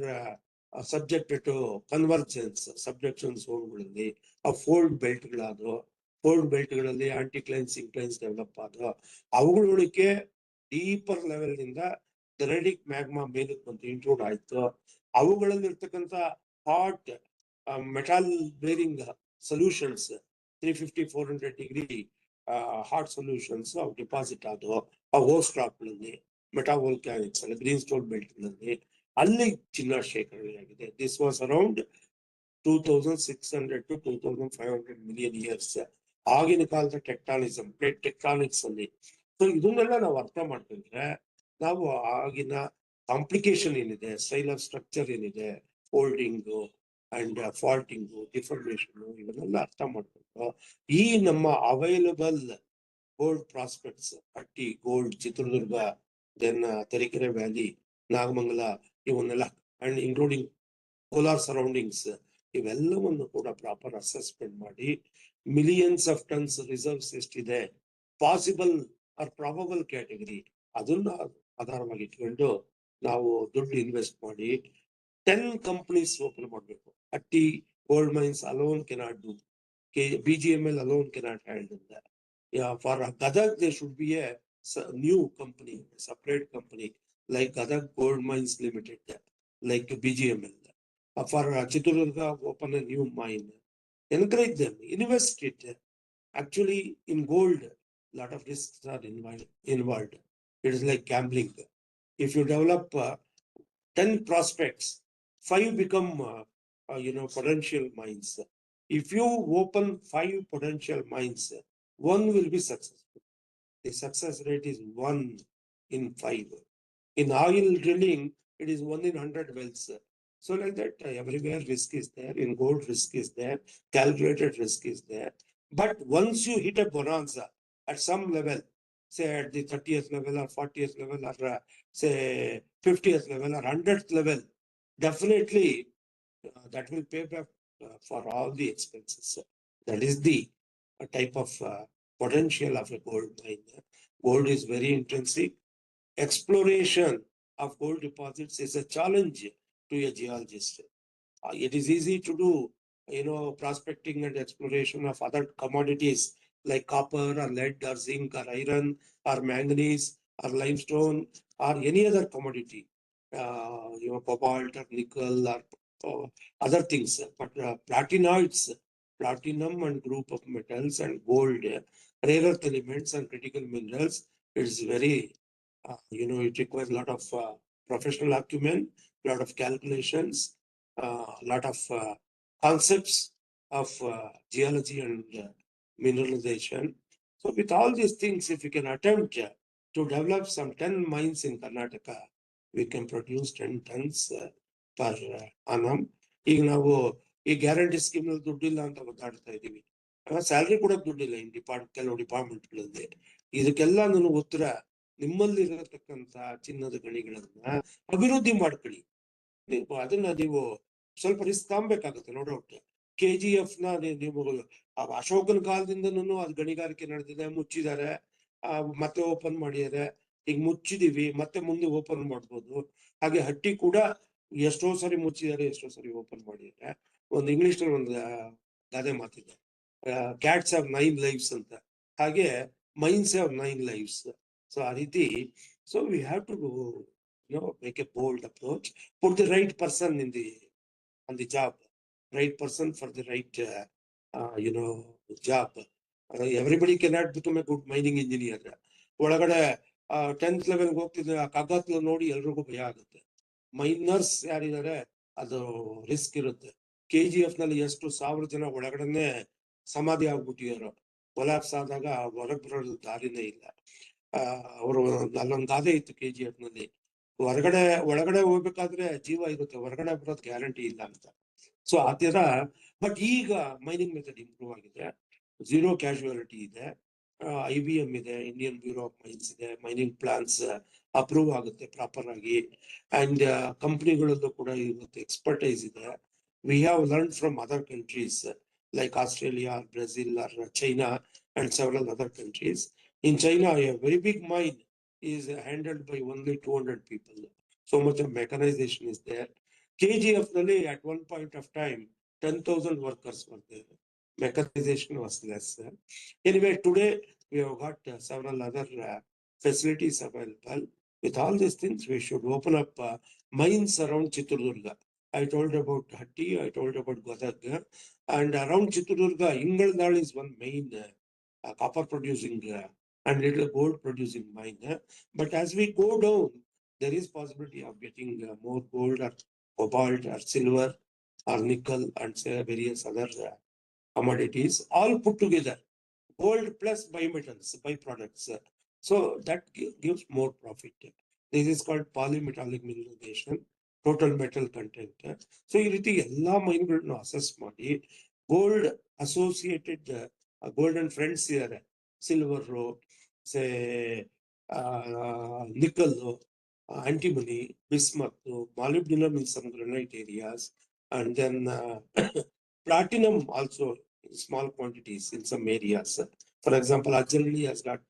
subjected to convergence, subduction zoneಗಳಲ್ಲಿ ಆ fold ಬೆಲ್ಟ್ಗಳಾದವು. Fold ಬೆಲ್ಟ್ಗಳಲ್ಲಿ ಆಂಟಿಕ್ಲೈನ್ಸ್ ಇಂಕ್ಲೈನ್ಸ್ develop ಆದವು. ಅವುಗಳೊಳಕ್ಕೆ deeper level ನಿಂದ ಗ್ರೆನೈಟಿಕ್ magma ಮೇಲಕ್ಕೆ ಬಂದು ಇಂಟ್ರೂಡ್ ಆಯ್ತು. ಅವುಗಳಲ್ಲಿ ಇರ್ತಕ್ಕಂಥ hot metal bearing solutions 350-400 degree hot solutions ಅವು ಡಿಪಾಸಿಟ್ ಆದವು ಆ ಹೋಸ್ಟ್ ರಾಕ್ಗಳಲ್ಲಿ, ಮೆಟಾವೋಲ್ಕ್ಯಾನಿಕ್ಸ್ ಅಲ್ಲಿ, ಗ್ರೀನ್ ಸ್ಟೋನ್ ಬೆಲ್ಟ್ಗಳಲ್ಲಿ. ಅಲ್ಲಿ ಚಿನ್ನ ಶೇಖರಣೆ ಆಗಿದೆ. This was around 2,600 to 2,500 million years. ಆಗಿನ ಕಾಲದ ಟೆಕ್ಟಾನಿಸಮ್, ಪ್ಲೇಟ್ ಟೆಕ್ಟಾನಿಕ್ಸ್ ಅಲ್ಲಿ. ಸೊ ಇದನ್ನೆಲ್ಲ ನಾವು ಅರ್ಥ ಮಾಡ್ಕೊಂಡ್ರೆ ನಾವು ಆಗಿನ ಕಾಂಪ್ಲಿಕೇಶನ್ ಏನಿದೆ, ಸ್ಟೈಲ್ ಆಫ್ ಸ್ಟ್ರಕ್ಚರ್ ಏನಿದೆ, ಫೋಲ್ಡಿಂಗು ಅಂಡ್ ಫಾಲ್ಟಿಂಗು, ಡಿಫಾರ್ಮೇಶನ್, ಇವನ್ನೆಲ್ಲ ಅರ್ಥ ಮಾಡ್ಕೊಂಡು ಈ ನಮ್ಮ available gold prospects, Hutti gold, Chitradurga, then Tarikere valley, Nagamangala, ಇವನ್ನೆಲ್ಲ ಅಂಡ್ ಇನ್ಕ್ಲೂಡಿಂಗ್ ಕೋಲಾರ್ ಸರೌಂಡಿಂಗ್ಸ್, ಇವೆಲ್ಲವನ್ನು ಕೂಡ ಪ್ರಾಪರ್ ಅಸೆಸ್ಮೆಂಟ್ ಮಾಡಿ ಮಿಲಿಯನ್ಸ್ ಆಫ್ ಟನ್ಸ್ ರಿಸರ್ವ್ಸ್ ಎಷ್ಟಿದೆ, ಪಾಸಿಬಲ್ ಆರ್ ಪ್ರಾಬಬಲ್ ಕ್ಯಾಟಗರಿ, ಅದನ್ನ ಆಧಾರವಾಗಿ ಇಟ್ಕೊಂಡು ನಾವು ದುಡ್ಡು ಇನ್ವೆಸ್ಟ್ ಮಾಡಿ 10 ಕಂಪನೀಸ್ ಓಪನ್ ಮಾಡಬೇಕು. ಅಟ್ಟಿ gold mains alone cannot do, BGML alone cannot handle that. Yeah, for Gadag there should be a new company, a separate company like Gadag Gold Mines Limited, like BGML. For Chitradurga, open a new mine. Encourage them, invest it. Actually, in gold, a lot of risks are involved. It is like gambling. If you develop 10 prospects, 5 become potential mines. If you open 5 potential mines, 1 will be successful. The success rate is 1 in 5. In oil drilling, it is 1 in 100 wells. So like that, everywhere risk is there. In gold, risk is there. Calculated risk is there. But once you hit a bonanza at some level, say at the 30th level or 40th level or say 50th level or 100th level, definitely that will pay back for all the expenses. That is the type of potential of a gold mine. Gold is very intrinsic. Exploration of gold deposits is a challenge to a geologist. It is easy to do, prospecting and exploration of other commodities like copper or lead or zinc or iron or manganese or limestone or any other commodity, cobalt or nickel or other things. But platinoids, platinum and group of metals and gold, rare earth elements and critical minerals, it is very, it requires a lot of professional acumen, a lot of calculations, lot of concepts of geology and mineralization. So with all these things, if we can attempt to develop some 10 mines in Karnataka, we can produce 10 tons per annum. ಈಗ ನಾವು ಈ guarantee scheme ನಲ್ಲಿ ದುಡ್ಡಿಲ್ಲ ಅಂತ ಒದ್ದಾಡ್ತಾ ಇದೀವಿ. Salary ಕೂಡ ದುಡ್ಡಿಲ್ಲ ಇನ್ ಕೆಲವು ಡಿಪಾರ್ಟ್ಮೆಂಟ್ಗಳಲ್ಲಿ. ಇದಕ್ಕೆಲ್ಲ ನನ್ನ ಉತ್ತರ ನಿಮ್ಮಲ್ಲಿರತಕ್ಕಂತ ಚಿನ್ನದ ಗಣಿಗಳನ್ನ ಅಭಿವೃದ್ಧಿ ಮಾಡ್ಕೊಳ್ಳಿ. ಅದನ್ನ ನೀವು ಸ್ವಲ್ಪ ರಿಸ್ಕ್ ತಗೊಬೇಕಾಗುತ್ತೆ. ನೋ ಡೌಟ್ KGF ನ ನೀವು ಅಶೋಕನ ಕಾಲದಿಂದನೂ ಅದು ಗಣಿಗಾರಿಕೆ ನಡೆದಿದೆ, ಮುಚ್ಚಿದ್ದಾರೆ, ಮತ್ತೆ ಓಪನ್ ಮಾಡಿದ್ದಾರೆ. ಈಗ ಮುಚ್ಚಿದೀವಿ, ಮತ್ತೆ ಮುಂದೆ ಓಪನ್ ಮಾಡ್ಬೋದು. ಹಾಗೆ ಹಟ್ಟಿ ಕೂಡ ಎಷ್ಟೋ ಸರಿ ಮುಚ್ಚಿದ್ದಾರೆ, ಎಷ್ಟೋ ಸರಿ ಓಪನ್ ಮಾಡಿದ್ದಾರೆ. ಒಂದು ಇಂಗ್ಲಿಷ್ ನಲ್ಲಿ ಒಂದು ಗಾದೆ ಮಾತಿದೆ, ಕ್ಯಾಟ್ಸ್ ಹ್ಯಾವ್ 9 lives ಅಂತ. ಹಾಗೆ ಮೈನ್ಸ್ ಹ್ಯಾವ್ 9 lives. ಸೊ ಆ ರೀತಿ, so we have to make a bold approach, put the right person on the job, right person for the right job. Everybody cannot become a good mining engineer. ಒಳಗಡೆ 10th level ಹೋಗ್ತಿದ್ರೆ ಆ ಕಾಗತ್ಲು ನೋಡಿ ಎಲ್ರಿಗೂ ಭಯ ಆಗುತ್ತೆ. Minors ಯಾರಿದ್ದಾರೆ ಅದು risk ಇರುತ್ತೆ. KGF ನಲ್ಲಿ ಎಷ್ಟು 1000 ಜನ ಒಳಗಡೆನೆ ಸಮಾಧಿ ಆಗ್ಬಿಟ್ಟಿರೋ, ಕೊಲಾಪ್ಸ್ ಆದಾಗ ಹೊರಗೆ ಬರೋದು ದಾರಿನೇ ಇಲ್ಲ. ಅವರು ಅಲ್ಲೊಂದು ಗಾದೆ ಇತ್ತು KGF ನಲ್ಲಿ, ಒಳಗಡೆ ಹೋಗ್ಬೇಕಾದ್ರೆ ಜೀವ ಇರುತ್ತೆ, ಹೊರಗಡೆ ಬರೋದು ಗ್ಯಾರಂಟಿ ಇಲ್ಲ ಅಂತ. ಸೊ ಆ ತರ. ಬಟ್ ಈಗ ಮೈನಿಂಗ್ ಮೆಥಡ್ ಇಂಪ್ರೂವ್ ಆಗಿದೆ, 0 ಕ್ಯಾಶುಯಾಲಿಟಿ ಇದೆ, IBM ಇದೆ, ಇಂಡಿಯನ್ ಬ್ಯೂರೋ ಆಫ್ ಮೈನ್ಸ್ ಇದೆ, ಮೈನಿಂಗ್ ಪ್ಲಾನ್ಸ್ ಅಪ್ರೂವ್ ಆಗುತ್ತೆ ಪ್ರಾಪರ್ ಆಗಿ, ಅಂಡ್ ಕಂಪ್ನಿಗಳಲ್ಲೂ ಕೂಡ ಇವತ್ತು ಎಕ್ಸ್ಪರ್ಟೈಸ್ ಇದೆ. We have learn from other countries like Australia, Brazil, or China, and several other countries. In China, a very big mine is handled by only 200 people. So much of mechanization is there. KGF nalli at one point of time 10,000 workers were there. Mechanization was less. Anyway, today we have got several other facilities available. With all these things, we should open up mines around Chitradurga. I told about Hatti, I told about Gadag, and around Chitradurga, Ingalnal is one main copper producing and little gold producing mine. But as we go down, there is possibility of getting more gold or cobalt or silver or nickel and say various other commodities all put together. Gold plus biometals, byproducts. So that gives more profit. This is called polymetallic mineralization, total metal content. So ಈ ರೀತಿ ಎಲ್ಲಾ ಮೈನ್ಗಳನ್ನ assess ಮಾಡಿ gold associated golden friends ಇದ್ದಾರೆ, silver, say nickel, antimony, bismuth, molybdenum in some granite areas, and then platinum also in small quantities in some areas. For example, Ajali has got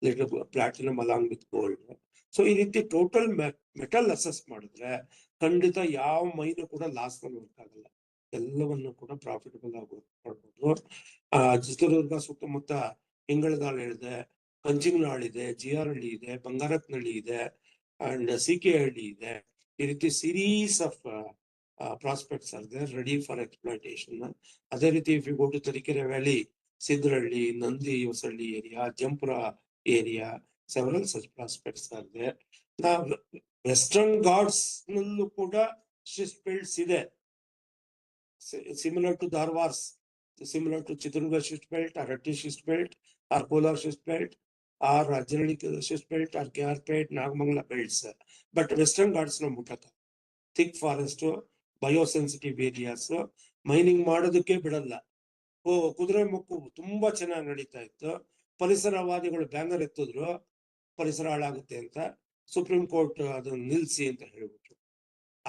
little platinum along with gold. So ಈ ರೀತಿ total metal assess ಮಾಡಿದ್ರೆ ಖಂಡಿತ ಯಾವ ಮೈನು ಕೂಡ loss ನಲ್ಲಿ work ಆಗಲ್ಲ, ಎಲ್ಲವನ್ನು ಕೂಡ ಪ್ರಾಫಿಟಬಲ್ ಆಗಿ ವರ್ಕ್ ಮಾಡ್ಬೋದು. ಚಿತ್ರದುರ್ಗ ಸುತ್ತಮುತ್ತ ಹಿಂಗಳದಾಳು ಇದೆ, ಕಂಚಿಂಗನಾಳು ಇದೆ, GRಹಳ್ಳಿ ಇದೆ, ಬಂಗಾರತ್ನಹಳ್ಳಿ ಇದೆ, and CKಹಳ್ಳಿ ಇದೆ. ಈ ರೀತಿ series of prospects are there ready for exploitation. ಅದೇ ರೀತಿ if you go to Tarikere valley, Sidrahalli, Nandi Hosalli area, Jampura area, several such prospects are there. Now, Western Ghats ನಲ್ಲೂ ಕೂಡ schist belts ಇದೆ, similar to Dharwar's, similar to Chitradurga schist belt or Hatti schist belt or Kolar schist belt or Rajanikanth schist belt or Kyarpet, Nagamangala belts. But Western Ghats na ಮುಟ್ಟಕ thick forest, biosensitive areas, mining ಮಾಡೋದಕ್ಕೆ ಬಿಡಲ್ಲ. ಕುದುರೆ ಮುಕ್ಕು ತುಂಬಾ ಚೆನ್ನಾಗಿ ನಡೀತಾ ಇತ್ತು. ಪರಿಸರವಾದಿಗಳು banner ಎತ್ತಿದ್ರು ಪರಿಸರ ಹಾಳಾಗುತ್ತೆ ಅಂತ, ಸುಪ್ರೀಂ ಕೋರ್ಟ್ ಅದನ್ನ ನಿಲ್ಸಿ ಅಂತ ಹೇಳ್ಬಿಟ್ರು.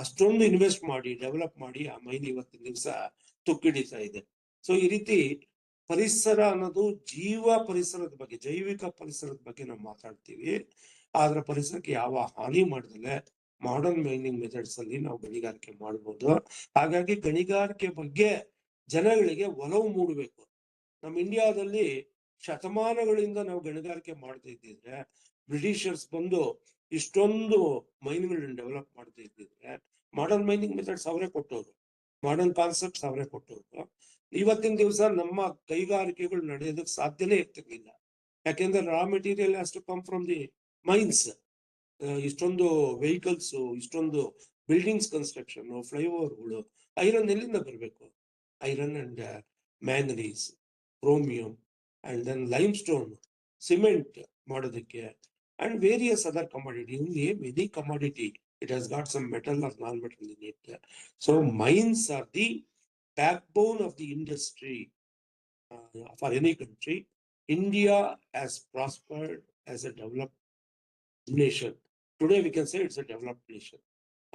ಅಷ್ಟೊಂದು ಇನ್ವೆಸ್ಟ್ ಮಾಡಿ ಡೆವಲಪ್ ಮಾಡಿ ಆ ಮೈನ್ ಇವತ್ತಿನ ದಿವಸ ತುಕ್ಕಿಡಿತಾ ಇದೆ. ಸೊ ಈ ರೀತಿ ಪರಿಸರ ಅನ್ನೋದು ಪರಿಸರದ ಬಗ್ಗೆ, ಜೈವಿಕ ಪರಿಸರದ ಬಗ್ಗೆ ನಾವು ಮಾತಾಡ್ತೀವಿ. ಆದ್ರೆ ಪರಿಸರಕ್ಕೆ ಯಾವ ಹಾನಿ ಮಾಡದಲೆ ಮಾಡರ್ನ್ ಮೈನಿಂಗ್ ಮೆಥಡ್ಸ್ ಅಲ್ಲಿ ನಾವು ಗಣಿಗಾರಿಕೆ ಮಾಡ್ಬೋದು. ಹಾಗಾಗಿ ಗಣಿಗಾರಿಕೆ ಬಗ್ಗೆ ಜನಗಳಿಗೆ ಒಲವು ಮೂಡಬೇಕು. ನಮ್ಮ ಇಂಡಿಯಾದಲ್ಲಿ ಶತಮಾನಗಳಿಂದ ನಾವು ಗಣಿಗಾರಿಕೆ ಮಾಡ್ತಾ ಇದ್ದಿದ್ರೆ, ಬ್ರಿಟಿಷರ್ಸ್ ಬಂದು ಇಷ್ಟೊಂದು ಮೈನ್ಗಳನ್ನ ಡೆವಲಪ್ ಮಾಡ್ತಾ ಇದ್ದಿದ್ರೆ, ಮಾಡರ್ನ್ ಮೈನಿಂಗ್ ಮೆಥಡ್ಸ್ ಅವರೇ ಕೊಟ್ಟವರು, ಮಾಡರ್ನ್ ಕಾನ್ಸೆಪ್ಟ್ಸ್ ಅವರೇ ಕೊಟ್ಟವರು. ಇವತ್ತಿನ ದಿವಸ ನಮ್ಮ ಕೈಗಾರಿಕೆಗಳು ನಡೆಯೋದಕ್ಕೆ ಸಾಧ್ಯನೇ ಇರ್ತಿರ್ಲಿಲ್ಲ. ಯಾಕೆಂದ್ರೆ raw material has to come from the mines. ಇಷ್ಟೊಂದು ವೆಹಿಕಲ್ಸ್, ಇಷ್ಟೊಂದು buildings construction, flyover, iron ಎಲ್ಲಿಂದ ಬರಬೇಕು? Iron and manganese, chromium, and then limestone, cement ಮಾಡೋದಕ್ಕೆ, and various other commodity. Any commodity, it has got some metal or non-metal in it. So mines are the backbone of the industry for any country. India has prospered as a developed nation. Today we can say it's a developed nation.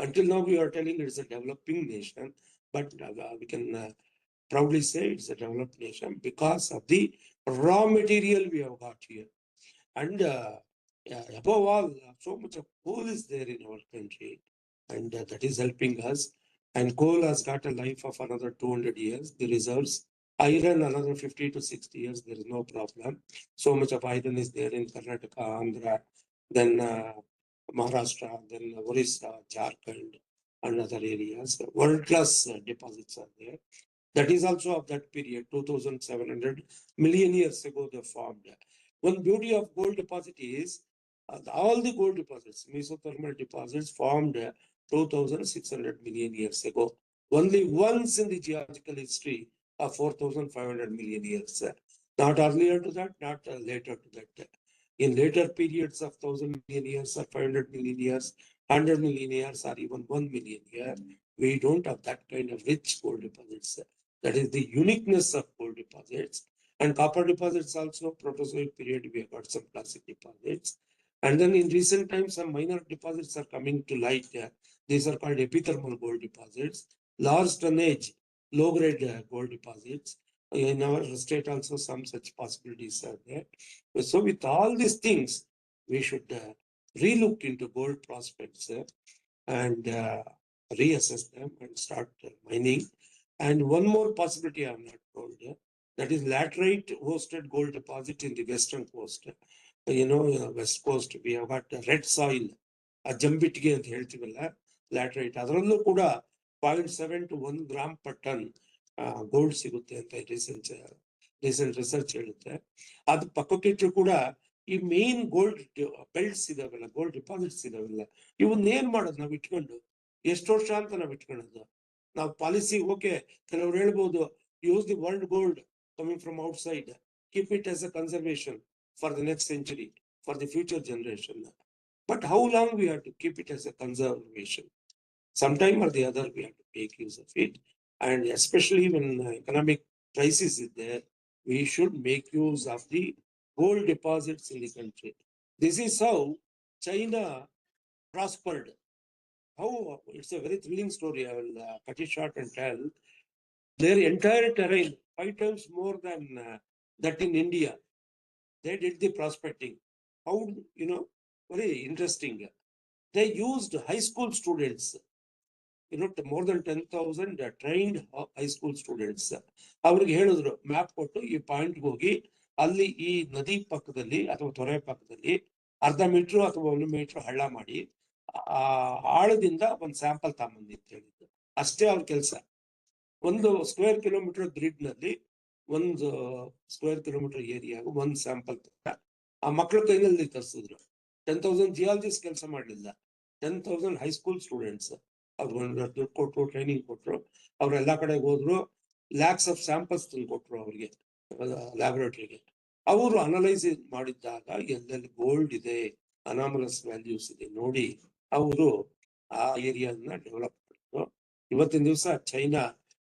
Until now we are telling it's a developing nation, but we can proudly say it's a developed nation because of the raw material we have got here. And above all, so much of coal is there in our country, and that is helping us. And coal has got a life of another 200 years. The reserves, iron another 50 to 60 years, there is no problem. So much of iron is there in Karnataka, Andhra, then Maharashtra, then Orissa, Jharkhand, and other areas. World-class deposits are there. That is also of that period, 2,700 million years ago they formed. One beauty of gold deposit is all the gold deposits, mesothermal deposits, formed 2,600 million years ago. Only once in the geological history of 4,500 million years. Not earlier to that, not later to that. In later periods of 1,000 million years or 500 million years, 100 million years, or even 1 million years, we don't have that kind of rich gold deposits. That is the uniqueness of gold deposits. And copper deposits also, Proterozoic period, we have got some classic deposits. And then in recent times, some minor deposits are coming to light. These are called epithermal gold deposits, large tonnage, low-grade gold deposits. In our state also, some such possibilities are there. So with all these things, we should relook into gold prospects and reassess them and start mining. And one more possibility I am not told, that is laterite hosted gold deposit in the western coast. West coast, we have got red soil, ಜಂಬಿಟ್ಟಿಗೆ ಅಂತ ಹೇಳ್ತೀವಲ್ಲ, laterite, ಅದರಲ್ಲೂ ಕೂಡ 0.7 to 1 gram per ton gold ಸಿಗುತ್ತೆ ಅಂತ recent research ಹೇಳುತ್ತೆ. ಅದು ಪಕ್ಕಕ್ಕಿಟ್ಟು ಕೂಡ ಈ ಮೇನ್ ಗೋಲ್ಡ್ ಬೆಲ್ಟ್ಸ್ ಇದಾವಲ್ಲ, ಗೋಲ್ಡ್ ಡಿಪಾಸಿಟ್ಸ್ ಇದಾವಲ್ಲ, ಇವನ್ನೇನ್ ಮಾಡೋದು ನಾವು ಇಟ್ಕೊಂಡು? ಎಷ್ಟು ವರ್ಷ ಅಂತ ನಾವು ಇಟ್ಕೊಳ್ಳೋದು? ನಾವು ಪಾಲಿಸಿ ಓಕೆ, ಕೆಲವ್ರು ಹೇಳ್ಬೋದು use the world gold coming from outside, keep it as a conservation for the next century, for the future generation. But how long we have to keep it as a conservation? Sometime or the other we have to make use of it. And especially when economic crisis is there, we should make use of the gold deposits in the country. This is how China prospered. How it's a very thrilling story. I will cut it short and tell. Their entire terrain, 5 times more than that in India, they did the prospecting. How, very interesting. They used high school students, more than 10,000 trained high school students. ಅವ್ರಿಗೆ ಹೇಳಿದ್ರು, map ಕೊಟ್ಟು ಈ point ಹೋಗಿ ಅಲ್ಲಿ ಈ ನದಿ ಪಕ್ಕದಲ್ಲಿ ಅಥವಾ ತೊರೆ ಪಕ್ಕದಲ್ಲಿ 1/2 ಮೀಟರ್ ಅಥವಾ 1 ಮೀಟರ್ ಹಳ್ಳ ಮಾಡಿ ಆಳದಿಂದ ಒಂದು ಸ್ಯಾಂಪಲ್ ತಗೊಂಬಂದಿ ಅಂತ ಹೇಳಿದ್ರು. ಅಷ್ಟೇ ಅವ್ರ ಕೆಲಸ. 1 ಸ್ಕ್ವೇರ್ ಕಿಲೋಮೀಟರ್ ಗ್ರಿಡ್ ನಲ್ಲಿ 1 ಸ್ಕ್ವೇರ್ ಕಿಲೋಮೀಟರ್ ಏರಿಯಾಗ 1 ಸ್ಯಾಂಪಲ್ ಆ ಮಕ್ಕಳ ಕೈನಲ್ಲಿ ತರಿಸಿದ್ರು. 10,000 ಜಿಯಾಲಜಿಸ್ಟ್ ಕೆಲಸ ಮಾಡಲಿಲ್ಲ, 10,000 ಹೈಸ್ಕೂಲ್ ಸ್ಟೂಡೆಂಟ್ಸ್. ಅವ್ರು ದುಡ್ಡು ಕೊಟ್ರು, ಟ್ರೈನಿಂಗ್ ಕೊಟ್ರು, ಅವ್ರು ಎಲ್ಲಾ ಕಡೆ ಹೋದ್ರು, ಲ್ಯಾಕ್ಸ್ ಆಫ್ ಸ್ಯಾಂಪಲ್ಸ್ ತಂದು ಕೊಟ್ರು ಅವ್ರಿಗೆ ಲ್ಯಾಬೊರೇಟರಿಗೆ. ಅವರು ಅನಲೈಸ್ ಮಾಡಿದ್ದಾಗ ಎಲ್ಲೆಲ್ಲಿ ಗೋಲ್ಡ್ ಇದೆ, ಅನಾಮಲಸ್ ವ್ಯಾಲ್ಯೂಸ್ ಇದೆ ನೋಡಿ ಅವರು ಆ ಏರಿಯಾನ ಡೆವಲಪ್ ಮಾಡಿದ್ರು. ಇವತ್ತಿನ ದಿವಸ China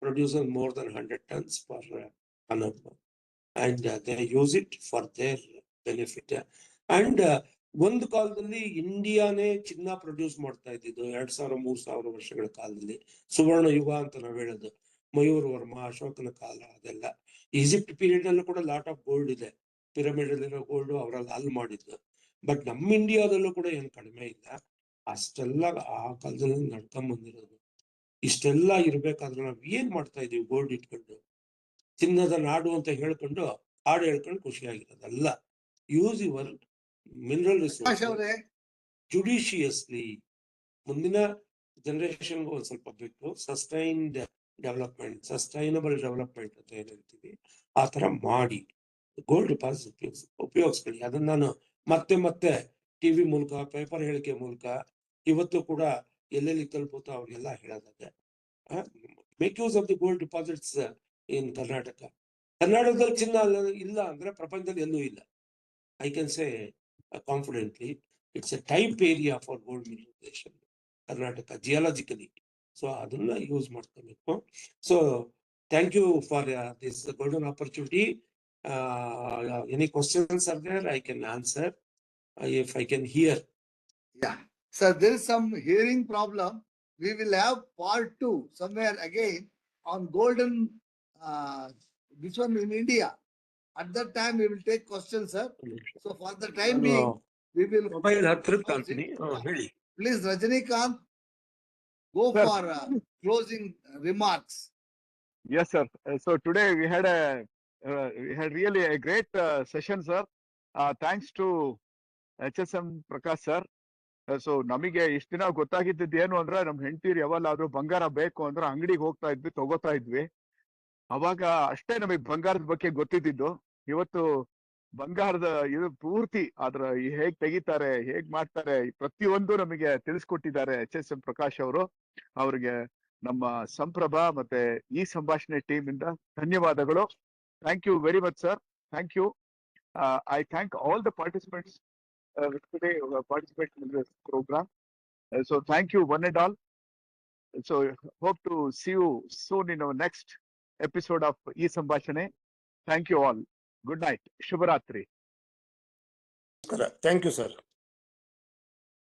produces more than 100 tons per annum, and they use it for their benefit. And ಒಂದು ಕಾಲದಲ್ಲಿ ಇಂಡಿಯಾನೇ ಚಿನ್ನ ಪ್ರೊಡ್ಯೂಸ್ ಮಾಡ್ತಾ ಇದ್ದಿದ್ದು 2000-3000 ವರ್ಷಗಳ ಕಾಲದಲ್ಲಿ. ಸುವರ್ಣ ಯುಗ ಅಂತ ನಾವು ಹೇಳೋದು ಮಯೂರ್ ವರ್ಮ, ಅಶೋಕನ ಕಾಲ, ಅದೆಲ್ಲ. ಈಜಿಪ್ಟ್ ಪೀರಿಯಡ್ ಅಲ್ಲೂ ಕೂಡ ಲಾಟ್ ಆಫ್ ಗೋಲ್ಡ್ ಇದೆ, ಪಿರಮಿಡ್ ಅಲ್ಲಿರೋ ಗೋಲ್ಡ್ ಅವರೆಲ್ಲ ಅಲ್ಲಿ ಮಾಡಿದ್ದು. ಬಟ್ ನಮ್ಮ ಇಂಡಿಯಾದಲ್ಲೂ ಕೂಡ ಏನು ಕಡಿಮೆ ಇಲ್ಲ. ಅಷ್ಟೆಲ್ಲ ಆ ಕಾಲದಲ್ಲಿ ನಡ್ಕೊಂಡ್ ಬಂದಿರೋದು. ಇಷ್ಟೆಲ್ಲ ಇರ್ಬೇಕಾದ್ರೆ ನಾವ್ ಏನ್ ಮಾಡ್ತಾ ಇದೀವಿ? ಗೋಲ್ಡ್ ಇಟ್ಕೊಂಡು ಚಿನ್ನದ ನಾಡು ಅಂತ ಹೇಳ್ಕೊಂಡು ಹಾಡು ಹೇಳ್ಕೊಂಡು ಖುಷಿಯಾಗಿರೋದಲ್ಲ. Use your mineral resource judiciously. ಮುಂದಿನ ಜನರೇಷನ್ಗೂ ಒಂದ್ ಸ್ವಲ್ಪ ಬಿಟ್ಟು ಸಸ್ಟೈನ್ಡ್ ಡೆವಲಪ್ಮೆಂಟ್, ಸಸ್ಟೈನಬಲ್ ಡೆವಲಪ್ಮೆಂಟ್ ಅಂತ ಏನ್ ಹೇಳ್ತೀವಿ, ಆ ತರ ಮಾಡಿ ಗೋಲ್ಡ್ ಡಿಪಾಸಿಟ್ ಉಪಯೋಗಿಸ್ಕೊಳ್ಳಿ. ಅದನ್ನ ನಾನು ಮತ್ತೆ ಟಿವಿ ಮೂಲಕ, ಪೇಪರ್ ಹೇಳಿಕೆ ಮೂಲಕ ಇವತ್ತು ಕೂಡ ಎಲ್ಲೆಲ್ಲಿ ತಲುಪುತ್ತೋ ಅವ್ರಿಗೆಲ್ಲ ಹೇಳೋದಾದ್ರೆ make use of the gold deposits in Karnataka. ಕರ್ನಾಟಕದಲ್ಲಿ ಚಿನ್ನ ಇಲ್ಲ ಅಂದ್ರೆ ಪ್ರಪಂಚದಲ್ಲಿ ಎಲ್ಲೂ ಇಲ್ಲ. I can say confidently, it's a type area for gold mineralization, Karnataka, geologically. So ಅದನ್ನ ಯೂಸ್ ಮಾಡ್ಕೋಬೇಕು. So thank you for this golden opportunity. Any questions are there, I can answer if I can hear.
Yeah, sir, there is some hearing problem. We will have part 2 somewhere again on golden, this one in India. At that time, we will take questions, sir. So for the time being, we will.
Mobile ಹತ್ರಕ್ಕೆ ಅಂತೀನಿ ಹೇಳಿ.
Please, Rajanikanth, go
Sir.
for closing remarks.
Yes, sir. So today we had really a great session, sir. Thanks to H.S.M. Prakash sir. So ನಮಗೆ ಇಷ್ಟ ದಿನ ಗೊತ್ತಾಗಿದ್ದು ಏನು ಅಂದ್ರೆ ನಮ್ ಹೆಂಡತಿರು ಯಾವಲ್ಲಾದ್ರೂ ಬಂಗಾರ ಬೇಕು ಅಂದ್ರೆ ಅಂಗಡಿಗೆ ಹೋಗ್ತಾ ಇದ್ವಿ, ತಗೋತಾ ಇದ್ವಿ. ಅವಾಗ ಅಷ್ಟೇ ನಮಗೆ ಬಂಗಾರದ ಬಗ್ಗೆ ಗೊತ್ತಿದ್ದು. ಇವತ್ತು ಬಂಗಾರದ ಇದು ಪೂರ್ತಿ ಅದ್ರ ಹೇಗ್ ತೆಗಿತಾರೆ, ಹೇಗ್ ಮಾಡ್ತಾರೆ, ಪ್ರತಿಯೊಂದು ನಮಗೆ ತಿಳಿಸ್ಕೊಟ್ಟಿದ್ದಾರೆ H.S.M. ಪ್ರಕಾಶ್ ಅವರು. ಅವ್ರಿಗೆ ನಮ್ಮ ಸಂಪ್ರಭಾ ಮತ್ತೆ ಈ ಸಂಭಾಷಣೆ ಟೀಮ್ ಇಂದ ಧನ್ಯವಾದಗಳು. Thank you very much sir. Thank you. I thank all the participants today who have participated in this program. So thank you one and all. So hope to see you soon in our next episode of E Sambhashane. Thank you all. Good night. Shubharatri.
Thank you, sir.